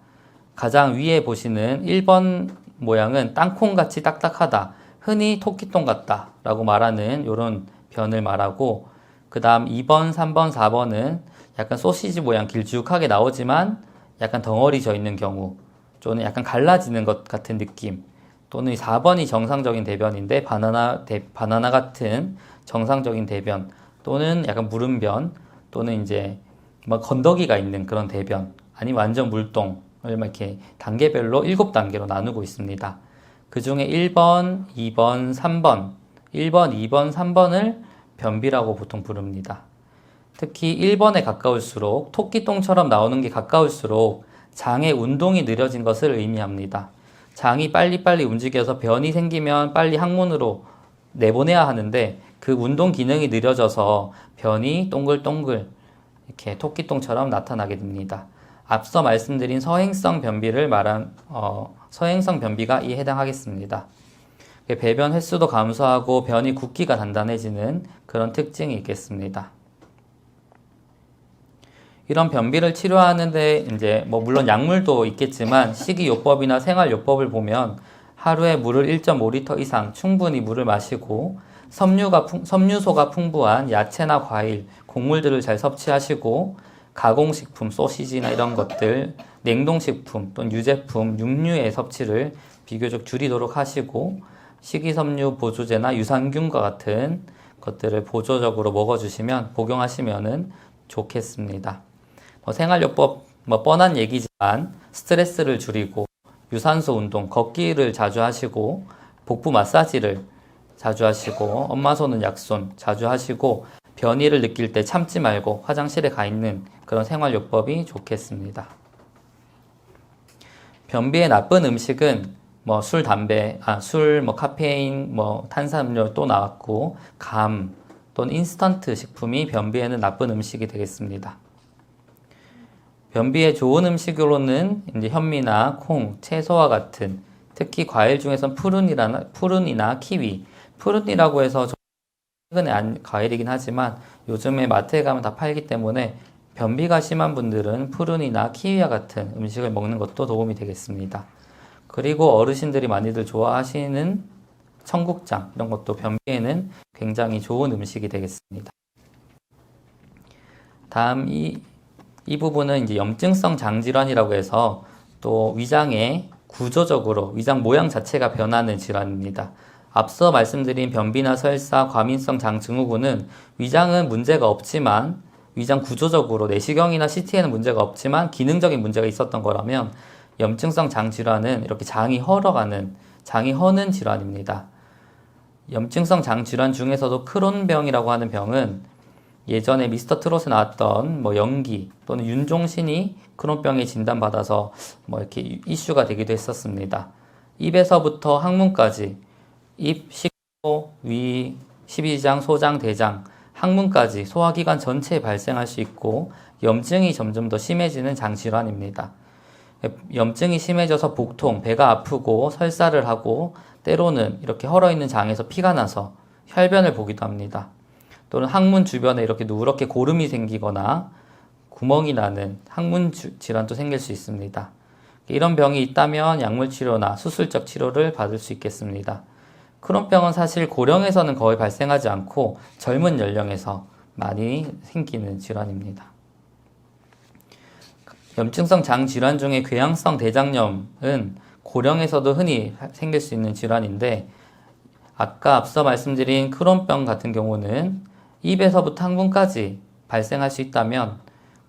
가장 위에 보시는 1번 모양은 땅콩같이 딱딱하다, 흔히 토끼똥 같다 라고 말하는 이런 변을 말하고, 그 다음 2번, 3번, 4번은 약간 소시지 모양 길쭉하게 나오지만 약간 덩어리져 있는 경우, 또는 약간 갈라지는 것 같은 느낌, 또는 4번이 정상적인 대변인데 바나나 같은 정상적인 대변, 또는 약간 물음변, 또는 이제 뭐 건더기가 있는 그런 대변, 아니면 완전 물똥을 이렇게 단계별로 7단계로 나누고 있습니다. 그 중에 1번, 2번, 3번, 1번, 2번, 3번을 변비라고 보통 부릅니다. 특히 1번에 가까울수록, 토끼똥처럼 나오는 게 가까울수록 장의 운동이 느려진 것을 의미합니다. 장이 빨리빨리 움직여서 변이 생기면 빨리 항문으로 내보내야 하는데 그 운동 기능이 느려져서 변이 동글동글 이렇게 토끼똥처럼 나타나게 됩니다. 앞서 말씀드린 서행성 변비를 말한 서행성 변비가 이에 해당하겠습니다. 배변 횟수도 감소하고 변이 굵기가 단단해지는 그런 특징이 있겠습니다. 이런 변비를 치료하는데 이제 뭐 물론 약물도 있겠지만 식이요법이나 생활요법을 보면 하루에 물을 1.5리터 이상 충분히 물을 마시고 섬유소가 풍부한 야채나 과일, 곡물들을 잘 섭취하시고 가공식품, 소시지나 이런 것들, 냉동식품 또는 유제품, 육류의 섭취를 비교적 줄이도록 하시고 식이섬유 보조제나 유산균과 같은 것들을 보조적으로 먹어주시면 복용하시면은 좋겠습니다. 생활요법 뻔한 얘기지만 스트레스를 줄이고 유산소 운동, 걷기를 자주 하시고 복부 마사지를 자주 하시고 엄마 손은 약손 자주 하시고 변이를 느낄 때 참지 말고 화장실에 가 있는 그런 생활요법이 좋겠습니다. 변비에 나쁜 음식은 술, 담배, 카페인, 탄산음료 또 나왔고 감 또는 인스턴트 식품이 변비에는 나쁜 음식이 되겠습니다. 변비에 좋은 음식으로는 이제 현미나 콩, 채소와 같은 특히 과일 중에선 푸른이나 키위, 푸른이라고 해서 최근에 과일이긴 하지만 요즘에 마트에 가면 다 팔기 때문에 변비가 심한 분들은 푸른이나 키위와 같은 음식을 먹는 것도 도움이 되겠습니다. 그리고 어르신들이 많이들 좋아하시는 청국장 이런 것도 변비에는 굉장히 좋은 음식이 되겠습니다. 다음 이 부분은 이제 염증성 장질환이라고 해서 또 위장의 구조적으로 위장 모양 자체가 변하는 질환입니다. 앞서 말씀드린 변비나 설사, 과민성 장증후군은 위장은 문제가 없지만 위장 구조적으로 내시경이나 CT에는 문제가 없지만 기능적인 문제가 있었던 거라면 염증성 장질환은 이렇게 장이 허는 질환입니다. 염증성 장질환 중에서도 크론병이라고 하는 병은 예전에 미스터 트롯에 나왔던 연기 또는 윤종신이 크론병에 진단받아서 이렇게 이슈가 되기도 했었습니다. 입에서부터 항문까지 입, 식도, 위, 십이장, 소장, 대장, 항문까지 소화기관 전체에 발생할 수 있고 염증이 점점 더 심해지는 장질환입니다. 염증이 심해져서 복통, 배가 아프고 설사를 하고 때로는 이렇게 헐어있는 장에서 피가 나서 혈변을 보기도 합니다. 또는 항문 주변에 이렇게 누렇게 고름이 생기거나 구멍이 나는 항문 질환도 생길 수 있습니다. 이런 병이 있다면 약물 치료나 수술적 치료를 받을 수 있겠습니다. 크론병은 사실 고령에서는 거의 발생하지 않고 젊은 연령에서 많이 생기는 질환입니다. 염증성 장질환 중에 궤양성 대장염은 고령에서도 흔히 생길 수 있는 질환인데 아까 앞서 말씀드린 크론병 같은 경우는 입에서부터 항문까지 발생할 수 있다면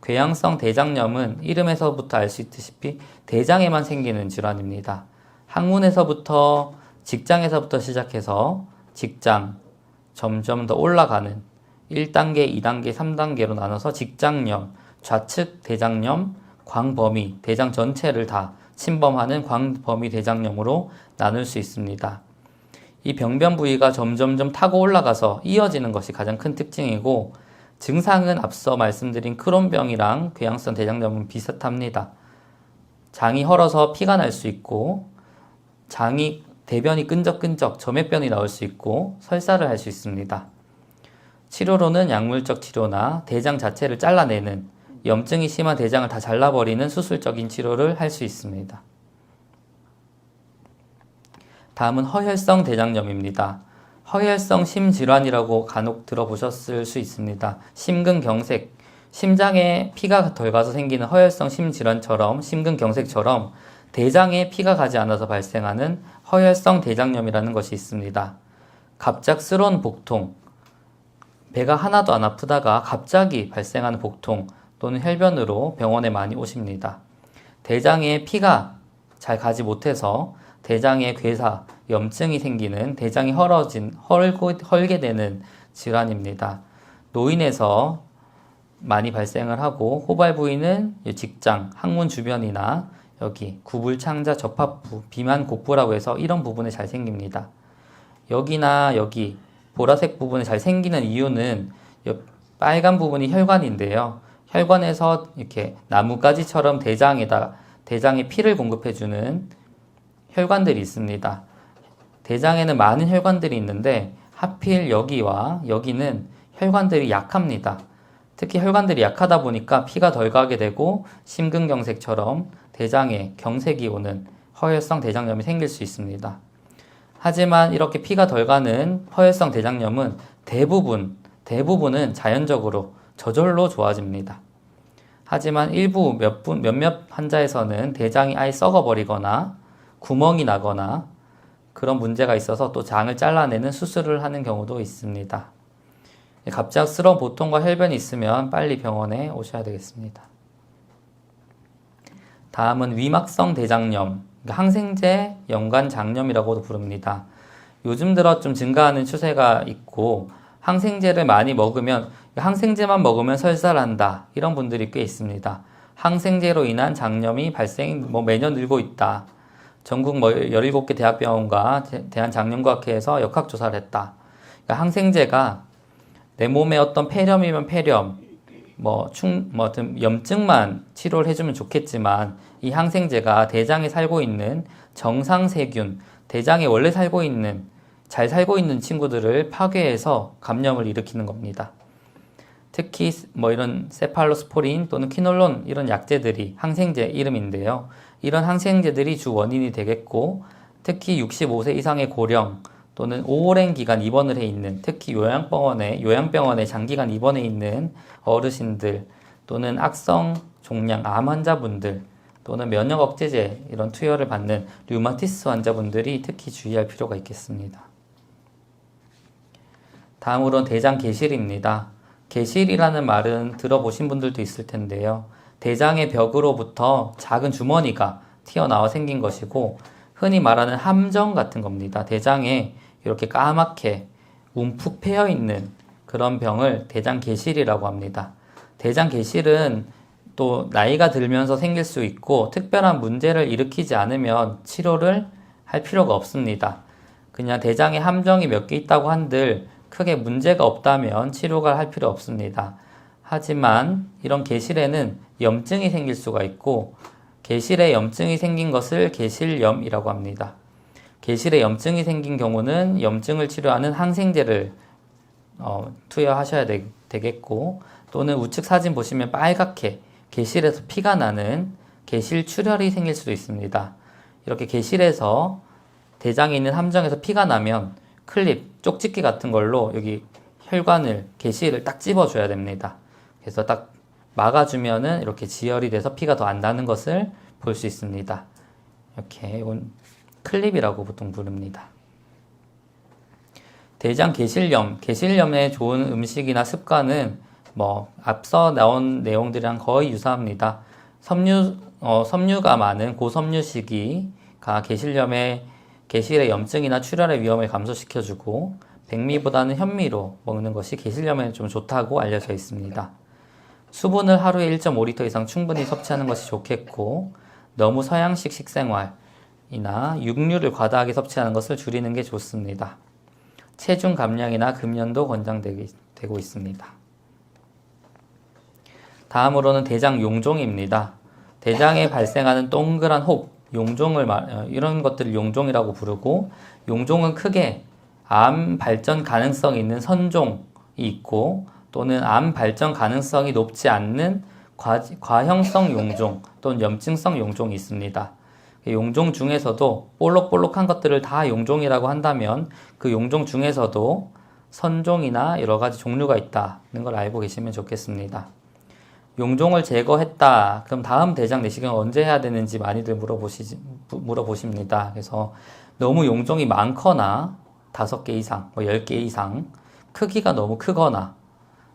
궤양성 대장염은 이름에서부터 알 수 있듯이 대장에만 생기는 질환입니다. 항문에서부터 직장에서부터 시작해서 직장, 점점 더 올라가는 1단계, 2단계, 3단계로 나눠서 직장염, 좌측 대장염, 광범위, 대장 전체를 다 침범하는 광범위 대장염으로 나눌 수 있습니다. 이 병변 부위가 점점점 타고 올라가서 이어지는 것이 가장 큰 특징이고 증상은 앞서 말씀드린 크론병이랑 궤양성 대장염은 비슷합니다. 장이 헐어서 피가 날 수 있고 대변이 끈적끈적 점액변이 나올 수 있고 설사를 할 수 있습니다. 치료로는 약물적 치료나 대장 자체를 잘라내는 염증이 심한 대장을 다 잘라버리는 수술적인 치료를 할 수 있습니다. 다음은 허혈성 대장염입니다. 허혈성 심질환이라고 간혹 들어보셨을 수 있습니다. 심근경색, 심장에 피가 덜 가서 생기는 허혈성 심질환처럼 심근경색처럼 대장에 피가 가지 않아서 발생하는 허혈성 대장염이라는 것이 있습니다. 갑작스러운 복통, 배가 하나도 안 아프다가 갑자기 발생하는 복통 또는 혈변으로 병원에 많이 오십니다. 대장에 피가 잘 가지 못해서 대장에 괴사, 염증이 생기는 대장이 헐게 되는 질환입니다. 노인에서 많이 발생을 하고 호발 부위는 직장, 항문 주변이나 여기 구불창자 접합부, 비만 곡부라고 해서 이런 부분에 잘 생깁니다. 여기나 여기 보라색 부분에 잘 생기는 이유는 빨간 부분이 혈관인데요. 혈관에서 이렇게 나뭇가지처럼 대장에 피를 공급해주는 혈관들이 있습니다. 대장에는 많은 혈관들이 있는데 하필 여기와 여기는 혈관들이 약합니다. 특히 혈관들이 약하다 보니까 피가 덜 가게 되고 심근경색처럼 대장에 경색이 오는 허혈성 대장염이 생길 수 있습니다. 하지만 이렇게 피가 덜 가는 허혈성 대장염은 대부분은 자연적으로 저절로 좋아집니다. 하지만 일부 몇몇 환자에서는 대장이 아예 썩어버리거나 구멍이 나거나 그런 문제가 있어서 또 장을 잘라내는 수술을 하는 경우도 있습니다. 갑작스러운 보통과 혈변이 있으면 빨리 병원에 오셔야 되겠습니다. 다음은 위막성 대장염, 항생제 연관장염이라고도 부릅니다. 요즘 들어 좀 증가하는 추세가 있고 항생제를 많이 먹으면 항생제만 먹으면 설사한다 이런 분들이 꽤 있습니다. 항생제로 인한 장염이 매년 늘고 있다. 전국 17개 대학병원과 대한장염과학회에서 역학조사를 했다. 그러니까 항생제가 내 몸에 어떤 폐렴이면 폐렴, 염증만 치료를 해주면 좋겠지만 이 항생제가 대장에 살고 있는 정상세균, 대장에 원래 잘 살고 있는 친구들을 파괴해서 감염을 일으키는 겁니다. 특히 이런 세팔로스포린 또는 퀴놀론 이런 약제들이 항생제 이름인데요. 이런 항생제들이 주 원인이 되겠고 특히 65세 이상의 고령 또는 오랜 기간 입원을 해 있는 특히 요양병원에 장기간 입원해 있는 어르신들 또는 악성 종양 암 환자분들 또는 면역 억제제 이런 투여를 받는 류마티스 환자분들이 특히 주의할 필요가 있겠습니다. 다음으로는 대장 개실입니다. 개실이라는 말은 들어보신 분들도 있을 텐데요. 대장의 벽으로부터 작은 주머니가 튀어나와 생긴 것이고 흔히 말하는 함정 같은 겁니다. 대장에 이렇게 까맣게 움푹 패여 있는 그런 병을 대장 개실이라고 합니다. 대장 개실은 또 나이가 들면서 생길 수 있고 특별한 문제를 일으키지 않으면 치료를 할 필요가 없습니다. 그냥 대장에 함정이 몇 개 있다고 한들 크게 문제가 없다면 치료가 할 필요 없습니다. 하지만 이런 개실에는 염증이 생길 수가 있고 개실에 염증이 생긴 것을 개실염이라고 합니다. 개실에 염증이 생긴 경우는 염증을 치료하는 항생제를 투여하셔야 되겠고 또는 우측 사진 보시면 빨갛게 개실에서 피가 나는 개실출혈이 생길 수도 있습니다. 이렇게 개실에서 대장에 있는 함정에서 피가 나면 클립, 쪽집게 같은 걸로 여기 개실을 딱 집어줘야 됩니다. 그래서 딱 막아주면은 이렇게 지혈이 돼서 피가 더 안 나는 것을 볼 수 있습니다. 이렇게 이건 클립이라고 보통 부릅니다. 대장 개실염에 좋은 음식이나 습관은 앞서 나온 내용들이랑 거의 유사합니다. 섬유가 많은 고섬유식이가 개실의 염증이나 출혈의 위험을 감소시켜주고 백미보다는 현미로 먹는 것이 개실염에 좀 좋다고 알려져 있습니다. 수분을 하루에 1.5리터 이상 충분히 섭취하는 것이 좋겠고 너무 서양식 식생활이나 육류를 과다하게 섭취하는 것을 줄이는 게 좋습니다. 체중 감량이나 금연도 권장되고 있습니다. 다음으로는 대장 용종입니다. 대장에 발생하는 동그란 혹, 이런 것들을 용종이라고 부르고 용종은 크게 암 발전 가능성이 있는 선종이 있고 또는 암 발전 가능성이 높지 않는 과형성 용종 또는 염증성 용종이 있습니다. 용종 중에서도 볼록볼록한 것들을 다 용종이라고 한다면 그 용종 중에서도 선종이나 여러 가지 종류가 있다는 걸 알고 계시면 좋겠습니다. 용종을 제거했다. 그럼 다음 대장 내시경 언제 해야 되는지 많이들 물어보십니다. 그래서 너무 용종이 많거나 5개 이상, 10개 이상, 크기가 너무 크거나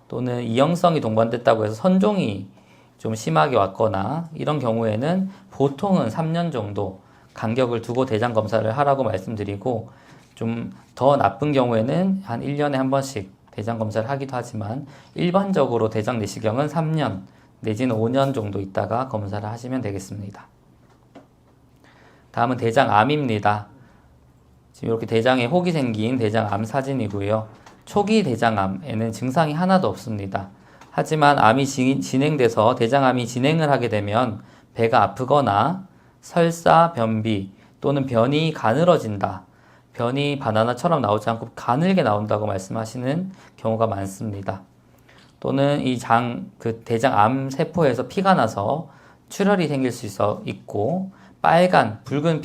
또는 이형성이 동반됐다고 해서 선종이 좀 심하게 왔거나 이런 경우에는 보통은 3년 정도 간격을 두고 대장 검사를 하라고 말씀드리고 좀 더 나쁜 경우에는 한 1년에 한 번씩 대장 검사를 하기도 하지만 일반적으로 대장 내시경은 3년 내지는 5년 정도 있다가 검사를 하시면 되겠습니다. 다음은 대장암입니다. 지금 이렇게 대장에 혹이 생긴 대장암 사진이고요. 초기 대장암에는 증상이 하나도 없습니다. 하지만 암이 진행돼서 대장암이 진행을 하게 되면 배가 아프거나 설사, 변비 또는 변이 가늘어진다. 변이 바나나처럼 나오지 않고 가늘게 나온다고 말씀하시는 경우가 많습니다. 또는 이 대장암 세포에서 피가 나서 출혈이 생길 수 있고 빨간, 붉은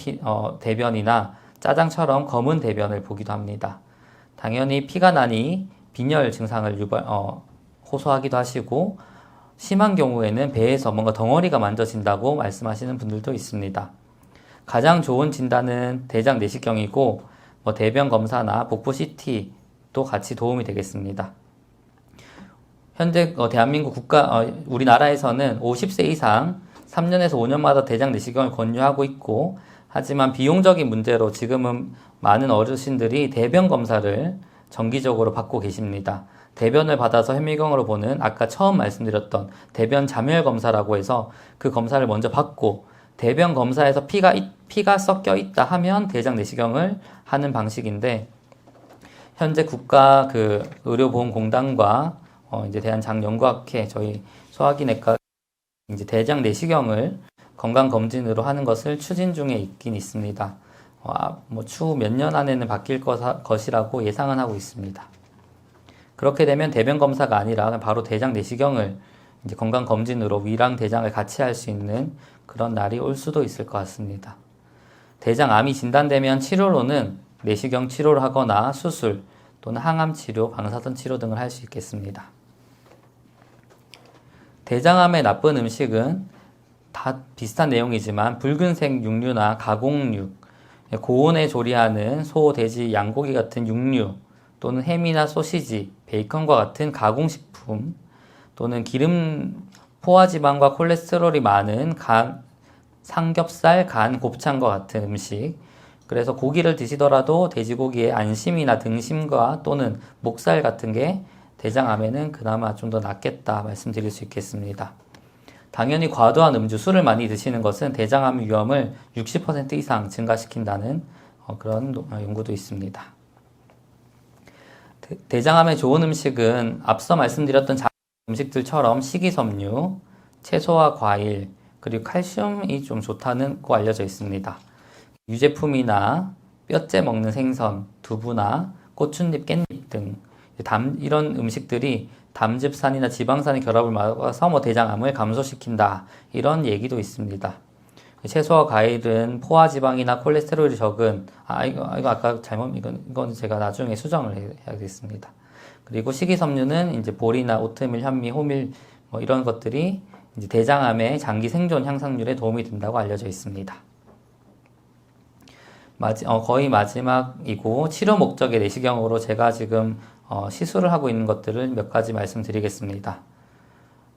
대변이나 짜장처럼 검은 대변을 보기도 합니다. 당연히 피가 나니 빈혈 증상을 호소하기도 하시고 심한 경우에는 배에서 뭔가 덩어리가 만져진다고 말씀하시는 분들도 있습니다. 가장 좋은 진단은 대장 내시경이고 대변 검사나 복부 CT도 같이 도움이 되겠습니다. 현재 대한민국 우리나라에서는 50세 이상 3년에서 5년마다 대장 내시경을 권유하고 있고 하지만 비용적인 문제로 지금은 많은 어르신들이 대변 검사를 정기적으로 받고 계십니다. 대변을 받아서 현미경으로 보는 아까 처음 말씀드렸던 대변 잠열 검사라고 해서 그 검사를 먼저 받고 대변 검사에서 피가 섞여 있다 하면 대장 내시경을 하는 방식인데 현재 국가 의료보험공단과 이제 대한장연구학회 저희 소화기내과 이제 대장 내시경을 건강검진으로 하는 것을 추진 중에 있긴 있습니다. 추후 몇 년 안에는 바뀔 것이라고 예상은 하고 있습니다. 그렇게 되면 대변 검사가 아니라 바로 대장 내시경을 이제 건강검진으로 위랑 대장을 같이 할 수 있는 그런 날이 올 수도 있을 것 같습니다. 대장암이 진단되면 치료로는 내시경 치료를 하거나 수술 또는 항암 치료, 방사선 치료 등을 할 수 있겠습니다. 대장암의 나쁜 음식은 다 비슷한 내용이지만 붉은색 육류나 가공육, 고온에 조리하는 소, 돼지, 양고기 같은 육류 또는 햄이나 소시지, 베이컨과 같은 가공식품 또는 기름, 포화지방과 콜레스테롤이 많은 삼겹살, 간, 곱창과 같은 음식. 그래서 고기를 드시더라도 돼지고기의 안심이나 등심과 또는 목살 같은 게 대장암에는 그나마 좀 더 낫겠다 말씀드릴 수 있겠습니다. 당연히 과도한 음주, 술을 많이 드시는 것은 대장암 위험을 60% 이상 증가시킨다는 그런 연구도 있습니다. 대장암에 좋은 음식은 앞서 말씀드렸던 음식들처럼 식이섬유, 채소와 과일, 그리고 칼슘이 좀 좋다고 알려져 있습니다. 유제품이나 뼈째 먹는 생선, 두부나 고추잎, 깻잎 등 이런 음식들이 담즙산이나 지방산의 결합을 막아서 대장암을 감소시킨다. 이런 얘기도 있습니다. 채소와 과일은 포화지방이나 콜레스테롤이 적은 이거 아까 이건 제가 나중에 수정을 해야겠습니다. 그리고 식이섬유는 이제 보리나 오트밀, 현미, 호밀 이런 것들이 이제 대장암의 장기 생존 향상률에 도움이 된다고 알려져 있습니다. 거의 마지막이고 치료 목적의 내시경으로 제가 지금 시술을 하고 있는 것들을 몇 가지 말씀드리겠습니다.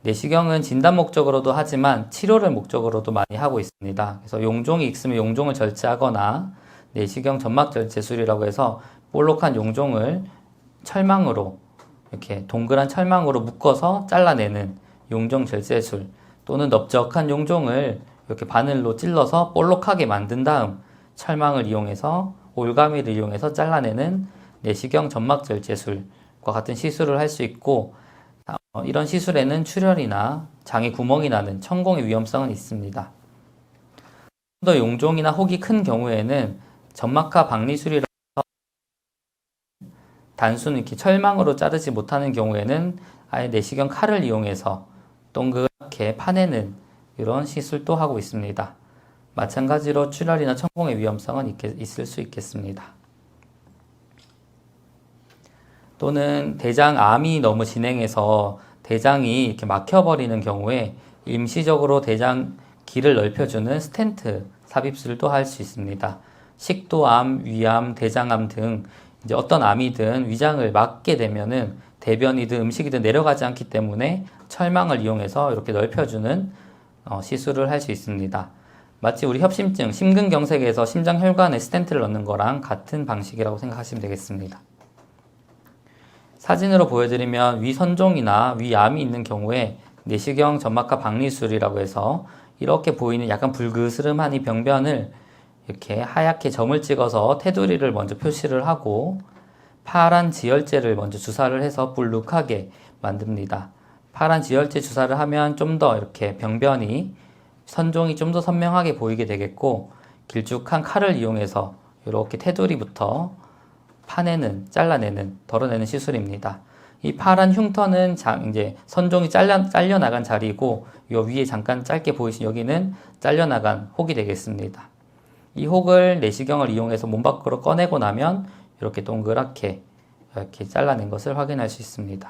내시경은 진단 목적으로도 하지만 치료를 목적으로도 많이 하고 있습니다. 그래서 용종이 있으면 용종을 절제하거나 내시경 점막 절제술이라고 해서 볼록한 용종을 철망으로 이렇게 동그란 철망으로 묶어서 잘라내는 용종 절제술 또는 넓적한 용종을 이렇게 바늘로 찔러서 볼록하게 만든 다음 철망을 이용해서 올가미를 이용해서 잘라내는 내시경 점막 절제술과 같은 시술을 할 수 있고 이런 시술에는 출혈이나 장에 구멍이 나는 천공의 위험성은 있습니다. 좀 더 용종이나 혹이 큰 경우에는 점막하 박리술이라고 단순 이렇게 철망으로 자르지 못하는 경우에는 아예 내시경 칼을 이용해서 동그랗게 파내는 이런 시술도 하고 있습니다. 마찬가지로 출혈이나 천공의 위험성은 있을 수 있겠습니다. 또는 대장암이 너무 진행해서 대장이 이렇게 막혀버리는 경우에 임시적으로 대장 길을 넓혀주는 스텐트 삽입술을 또 할 수 있습니다. 식도암, 위암, 대장암 등 이제 어떤 암이든 위장을 막게 되면은 대변이든 음식이든 내려가지 않기 때문에 철망을 이용해서 이렇게 넓혀주는 시술을 할 수 있습니다. 마치 우리 협심증, 심근경색에서 심장혈관에 스텐트를 넣는 거랑 같은 방식이라고 생각하시면 되겠습니다. 사진으로 보여드리면 위선종이나 위암이 있는 경우에 내시경 점막하 박리술이라고 해서 이렇게 보이는 약간 불그스름한 이 병변을 이렇게 하얗게 점을 찍어서 테두리를 먼저 표시를 하고 파란 지혈제를 먼저 주사를 해서 불룩하게 만듭니다. 파란 지혈제 주사를 하면 좀 더 이렇게 병변이 선종이 좀 더 선명하게 보이게 되겠고 길쭉한 칼을 이용해서 이렇게 테두리부터 파내는, 잘라내는, 덜어내는 시술입니다. 이 파란 흉터는 이제 선종이 잘려나간 자리고 요 위에 잠깐 짧게 보이신 여기는 잘려나간 혹이 되겠습니다. 이 혹을 내시경을 이용해서 몸 밖으로 꺼내고 나면 이렇게 동그랗게 이렇게 잘라낸 것을 확인할 수 있습니다.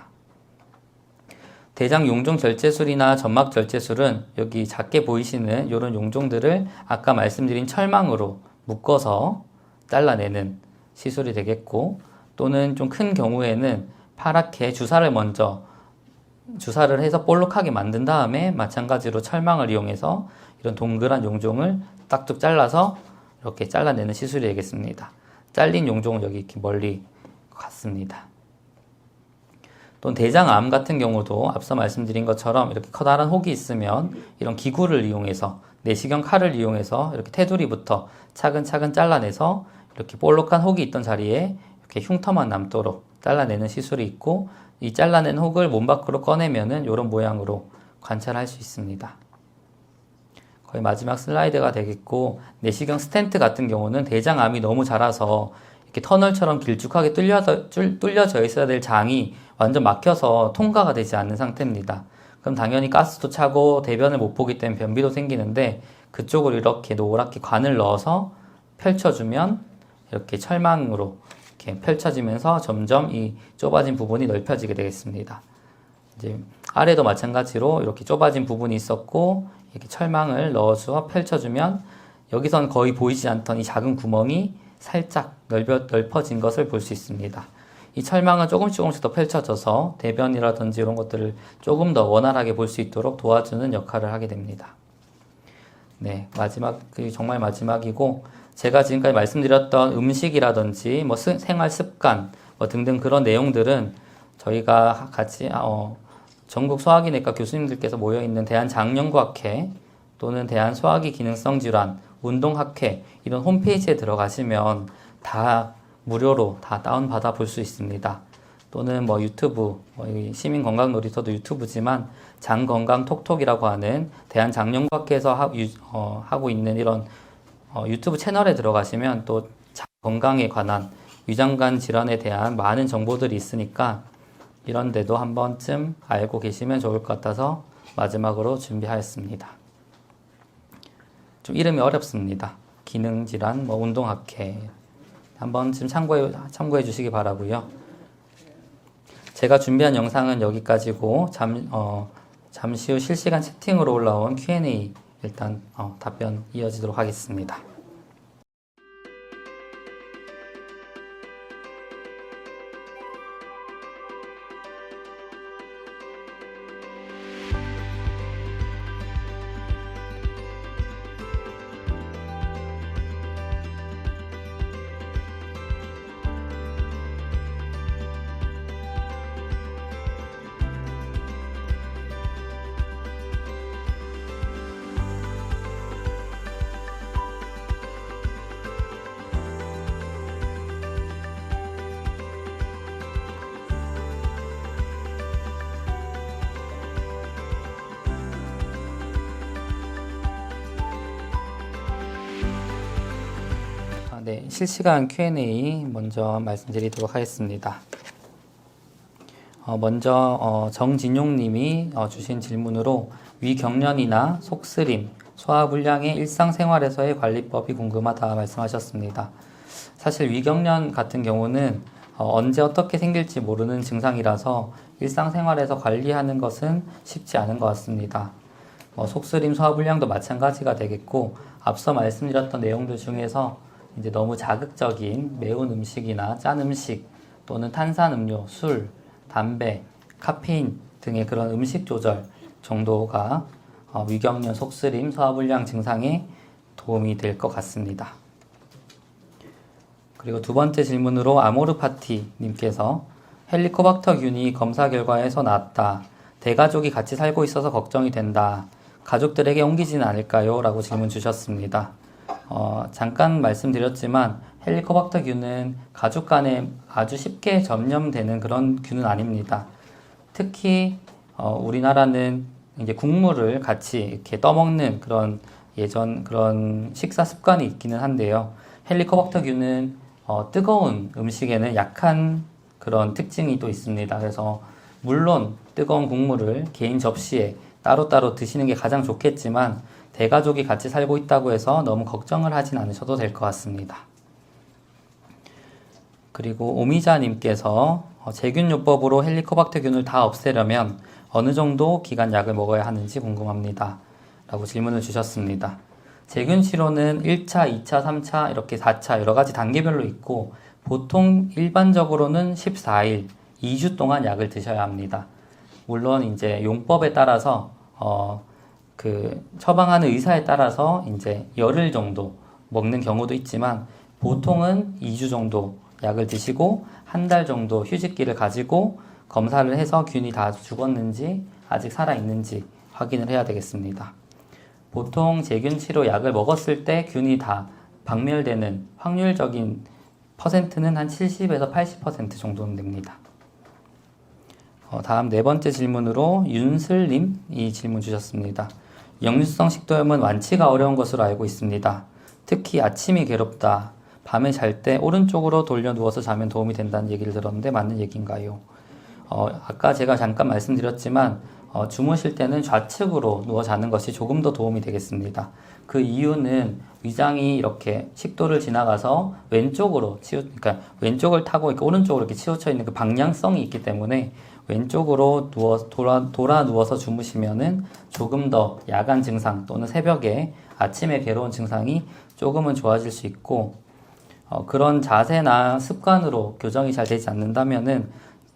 대장 용종 절제술이나 점막 절제술은 여기 작게 보이시는 이런 용종들을 아까 말씀드린 철망으로 묶어서 잘라내는 시술이 되겠고 또는 좀 큰 경우에는 파랗게 주사를 해서 볼록하게 만든 다음에 마찬가지로 철망을 이용해서 이런 동그란 용종을 딱둑 잘라서 이렇게 잘라내는 시술이 되겠습니다. 잘린 용종은 여기 이렇게 멀리 갔습니다. 또는 대장암 같은 경우도 앞서 말씀드린 것처럼 이렇게 커다란 혹이 있으면 이런 기구를 이용해서 내시경 칼을 이용해서 이렇게 테두리부터 차근차근 잘라내서 이렇게 볼록한 혹이 있던 자리에 이렇게 흉터만 남도록 잘라내는 시술이 있고 이 잘라낸 혹을 몸 밖으로 꺼내면은 이런 모양으로 관찰할 수 있습니다. 거의 마지막 슬라이드가 되겠고 내시경 스텐트 같은 경우는 대장암이 너무 자라서 이렇게 터널처럼 길쭉하게 뚫려져 있어야 될 장이 완전 막혀서 통과가 되지 않는 상태입니다. 그럼 당연히 가스도 차고 대변을 못 보기 때문에 변비도 생기는데 그쪽으로 이렇게 노랗게 관을 넣어서 펼쳐주면 이렇게 철망으로 이렇게 펼쳐지면서 점점 이 좁아진 부분이 넓혀지게 되겠습니다. 이제 아래도 마찬가지로 이렇게 좁아진 부분이 있었고 이렇게 철망을 넣어서 펼쳐주면 여기선 거의 보이지 않던 이 작은 구멍이 살짝 넓어진 것을 볼 수 있습니다. 이 철망은 조금씩 더 펼쳐져서 대변이라든지 이런 것들을 조금 더 원활하게 볼 수 있도록 도와주는 역할을 하게 됩니다. 네, 정말 마지막이고 제가 지금까지 말씀드렸던 음식이라든지 뭐 생활 습관 뭐 등등 그런 내용들은 저희가 같이 전국 소화기내과 교수님들께서 모여있는 대한장년과학회 또는 대한소화기 기능성 질환 운동학회 이런 홈페이지에 들어가시면 다 무료로 다 다운받아 볼 수 있습니다. 또는 뭐 유튜브, 시민건강놀이터도 유튜브지만 장건강톡톡이라고 하는 대한장년과학회에서 하고 있는 이런 유튜브 채널에 들어가시면 또 건강에 관한 위장관 질환에 대한 많은 정보들이 있으니까 이런 데도 한 번쯤 알고 계시면 좋을 것 같아서 마지막으로 준비하였습니다. 좀 이름이 어렵습니다. 기능질환, 운동학회 한 번쯤 참고해 주시기 바라고요. 제가 준비한 영상은 여기까지고 잠시 후 실시간 채팅으로 올라온 Q&A 일단 답변 이어지도록 하겠습니다. 네, 실시간 Q&A 먼저 말씀드리도록 하겠습니다. 먼저 정진용 님이 주신 질문으로 위경련이나 속쓰림, 소화불량의 일상생활에서의 관리법이 궁금하다 말씀하셨습니다. 사실 위경련 같은 경우는 언제 어떻게 생길지 모르는 증상이라서 일상생활에서 관리하는 것은 쉽지 않은 것 같습니다. 속쓰림, 소화불량도 마찬가지가 되겠고, 앞서 말씀드렸던 내용들 중에서 이제 너무 자극적인 매운 음식이나 짠 음식 또는 탄산음료, 술, 담배, 카페인 등의 그런 음식 조절 정도가 위경련, 속쓰림, 소화불량 증상에 도움이 될 것 같습니다. 그리고 두 번째 질문으로 아모르파티님께서 헬리코박터균이 검사 결과에서 나왔다. 대가족이 같이 살고 있어서 걱정이 된다. 가족들에게 옮기지는 않을까요? 라고 질문 주셨습니다. 잠깐 말씀드렸지만 헬리코박터균은 가족 간에 아주 쉽게 전염되는 그런 균은 아닙니다. 특히 우리나라는 이제 국물을 같이 이렇게 떠먹는 그런 그런 식사 습관이 있기는 한데요. 헬리코박터균은 뜨거운 음식에는 약한 그런 특징이 또 있습니다. 그래서 물론 뜨거운 국물을 개인 접시에 따로따로 드시는 게 가장 좋겠지만 대가족이 같이 살고 있다고 해서 너무 걱정을 하진 않으셔도 될 것 같습니다. 그리고 오미자님께서 제균요법으로 헬리코박터균을 다 없애려면 어느 정도 기간 약을 먹어야 하는지 궁금합니다. 라고 질문을 주셨습니다. 제균 치료는 1차, 2차, 3차, 이렇게 4차 여러 가지 단계별로 있고 보통 일반적으로는 14일, 2주 동안 약을 드셔야 합니다. 물론 이제 용법에 따라서 처방하는 의사에 따라서 이제 열흘 정도 먹는 경우도 있지만 보통은 2주 정도 약을 드시고 한 달 정도 휴식기를 가지고 검사를 해서 균이 다 죽었는지 아직 살아있는지 확인을 해야 되겠습니다. 보통 제균 치료 약을 먹었을 때 균이 다 박멸되는 확률적인 퍼센트는 한 70에서 80% 정도는 됩니다. 다음 네 번째 질문으로 윤슬님이 질문 주셨습니다. 역류성 식도염은 완치가 어려운 것으로 알고 있습니다. 특히 아침이 괴롭다. 밤에 잘 때 오른쪽으로 돌려 누워서 자면 도움이 된다는 얘기를 들었는데 맞는 얘기인가요? 아까 제가 잠깐 말씀드렸지만 주무실 때는 좌측으로 누워 자는 것이 조금 더 도움이 되겠습니다. 그 이유는 위장이 이렇게 식도를 지나가서 그러니까 왼쪽을 타고 이렇게 오른쪽으로 이렇게 치우쳐 있는 그 방향성이 있기 때문에 왼쪽으로 돌아 누워서 주무시면은 조금 더 야간 증상 또는 새벽에 아침에 괴로운 증상이 조금은 좋아질 수 있고, 그런 자세나 습관으로 교정이 잘 되지 않는다면은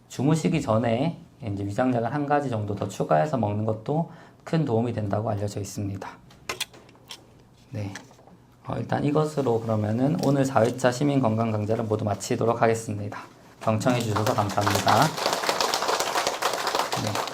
주무시기 전에 이제 위장약을 한 가지 정도 더 추가해서 먹는 것도 큰 도움이 된다고 알려져 있습니다. 네. 일단 이것으로 그러면은 오늘 4회차 시민 건강 강좌를 모두 마치도록 하겠습니다. 경청해 주셔서 감사합니다. 네.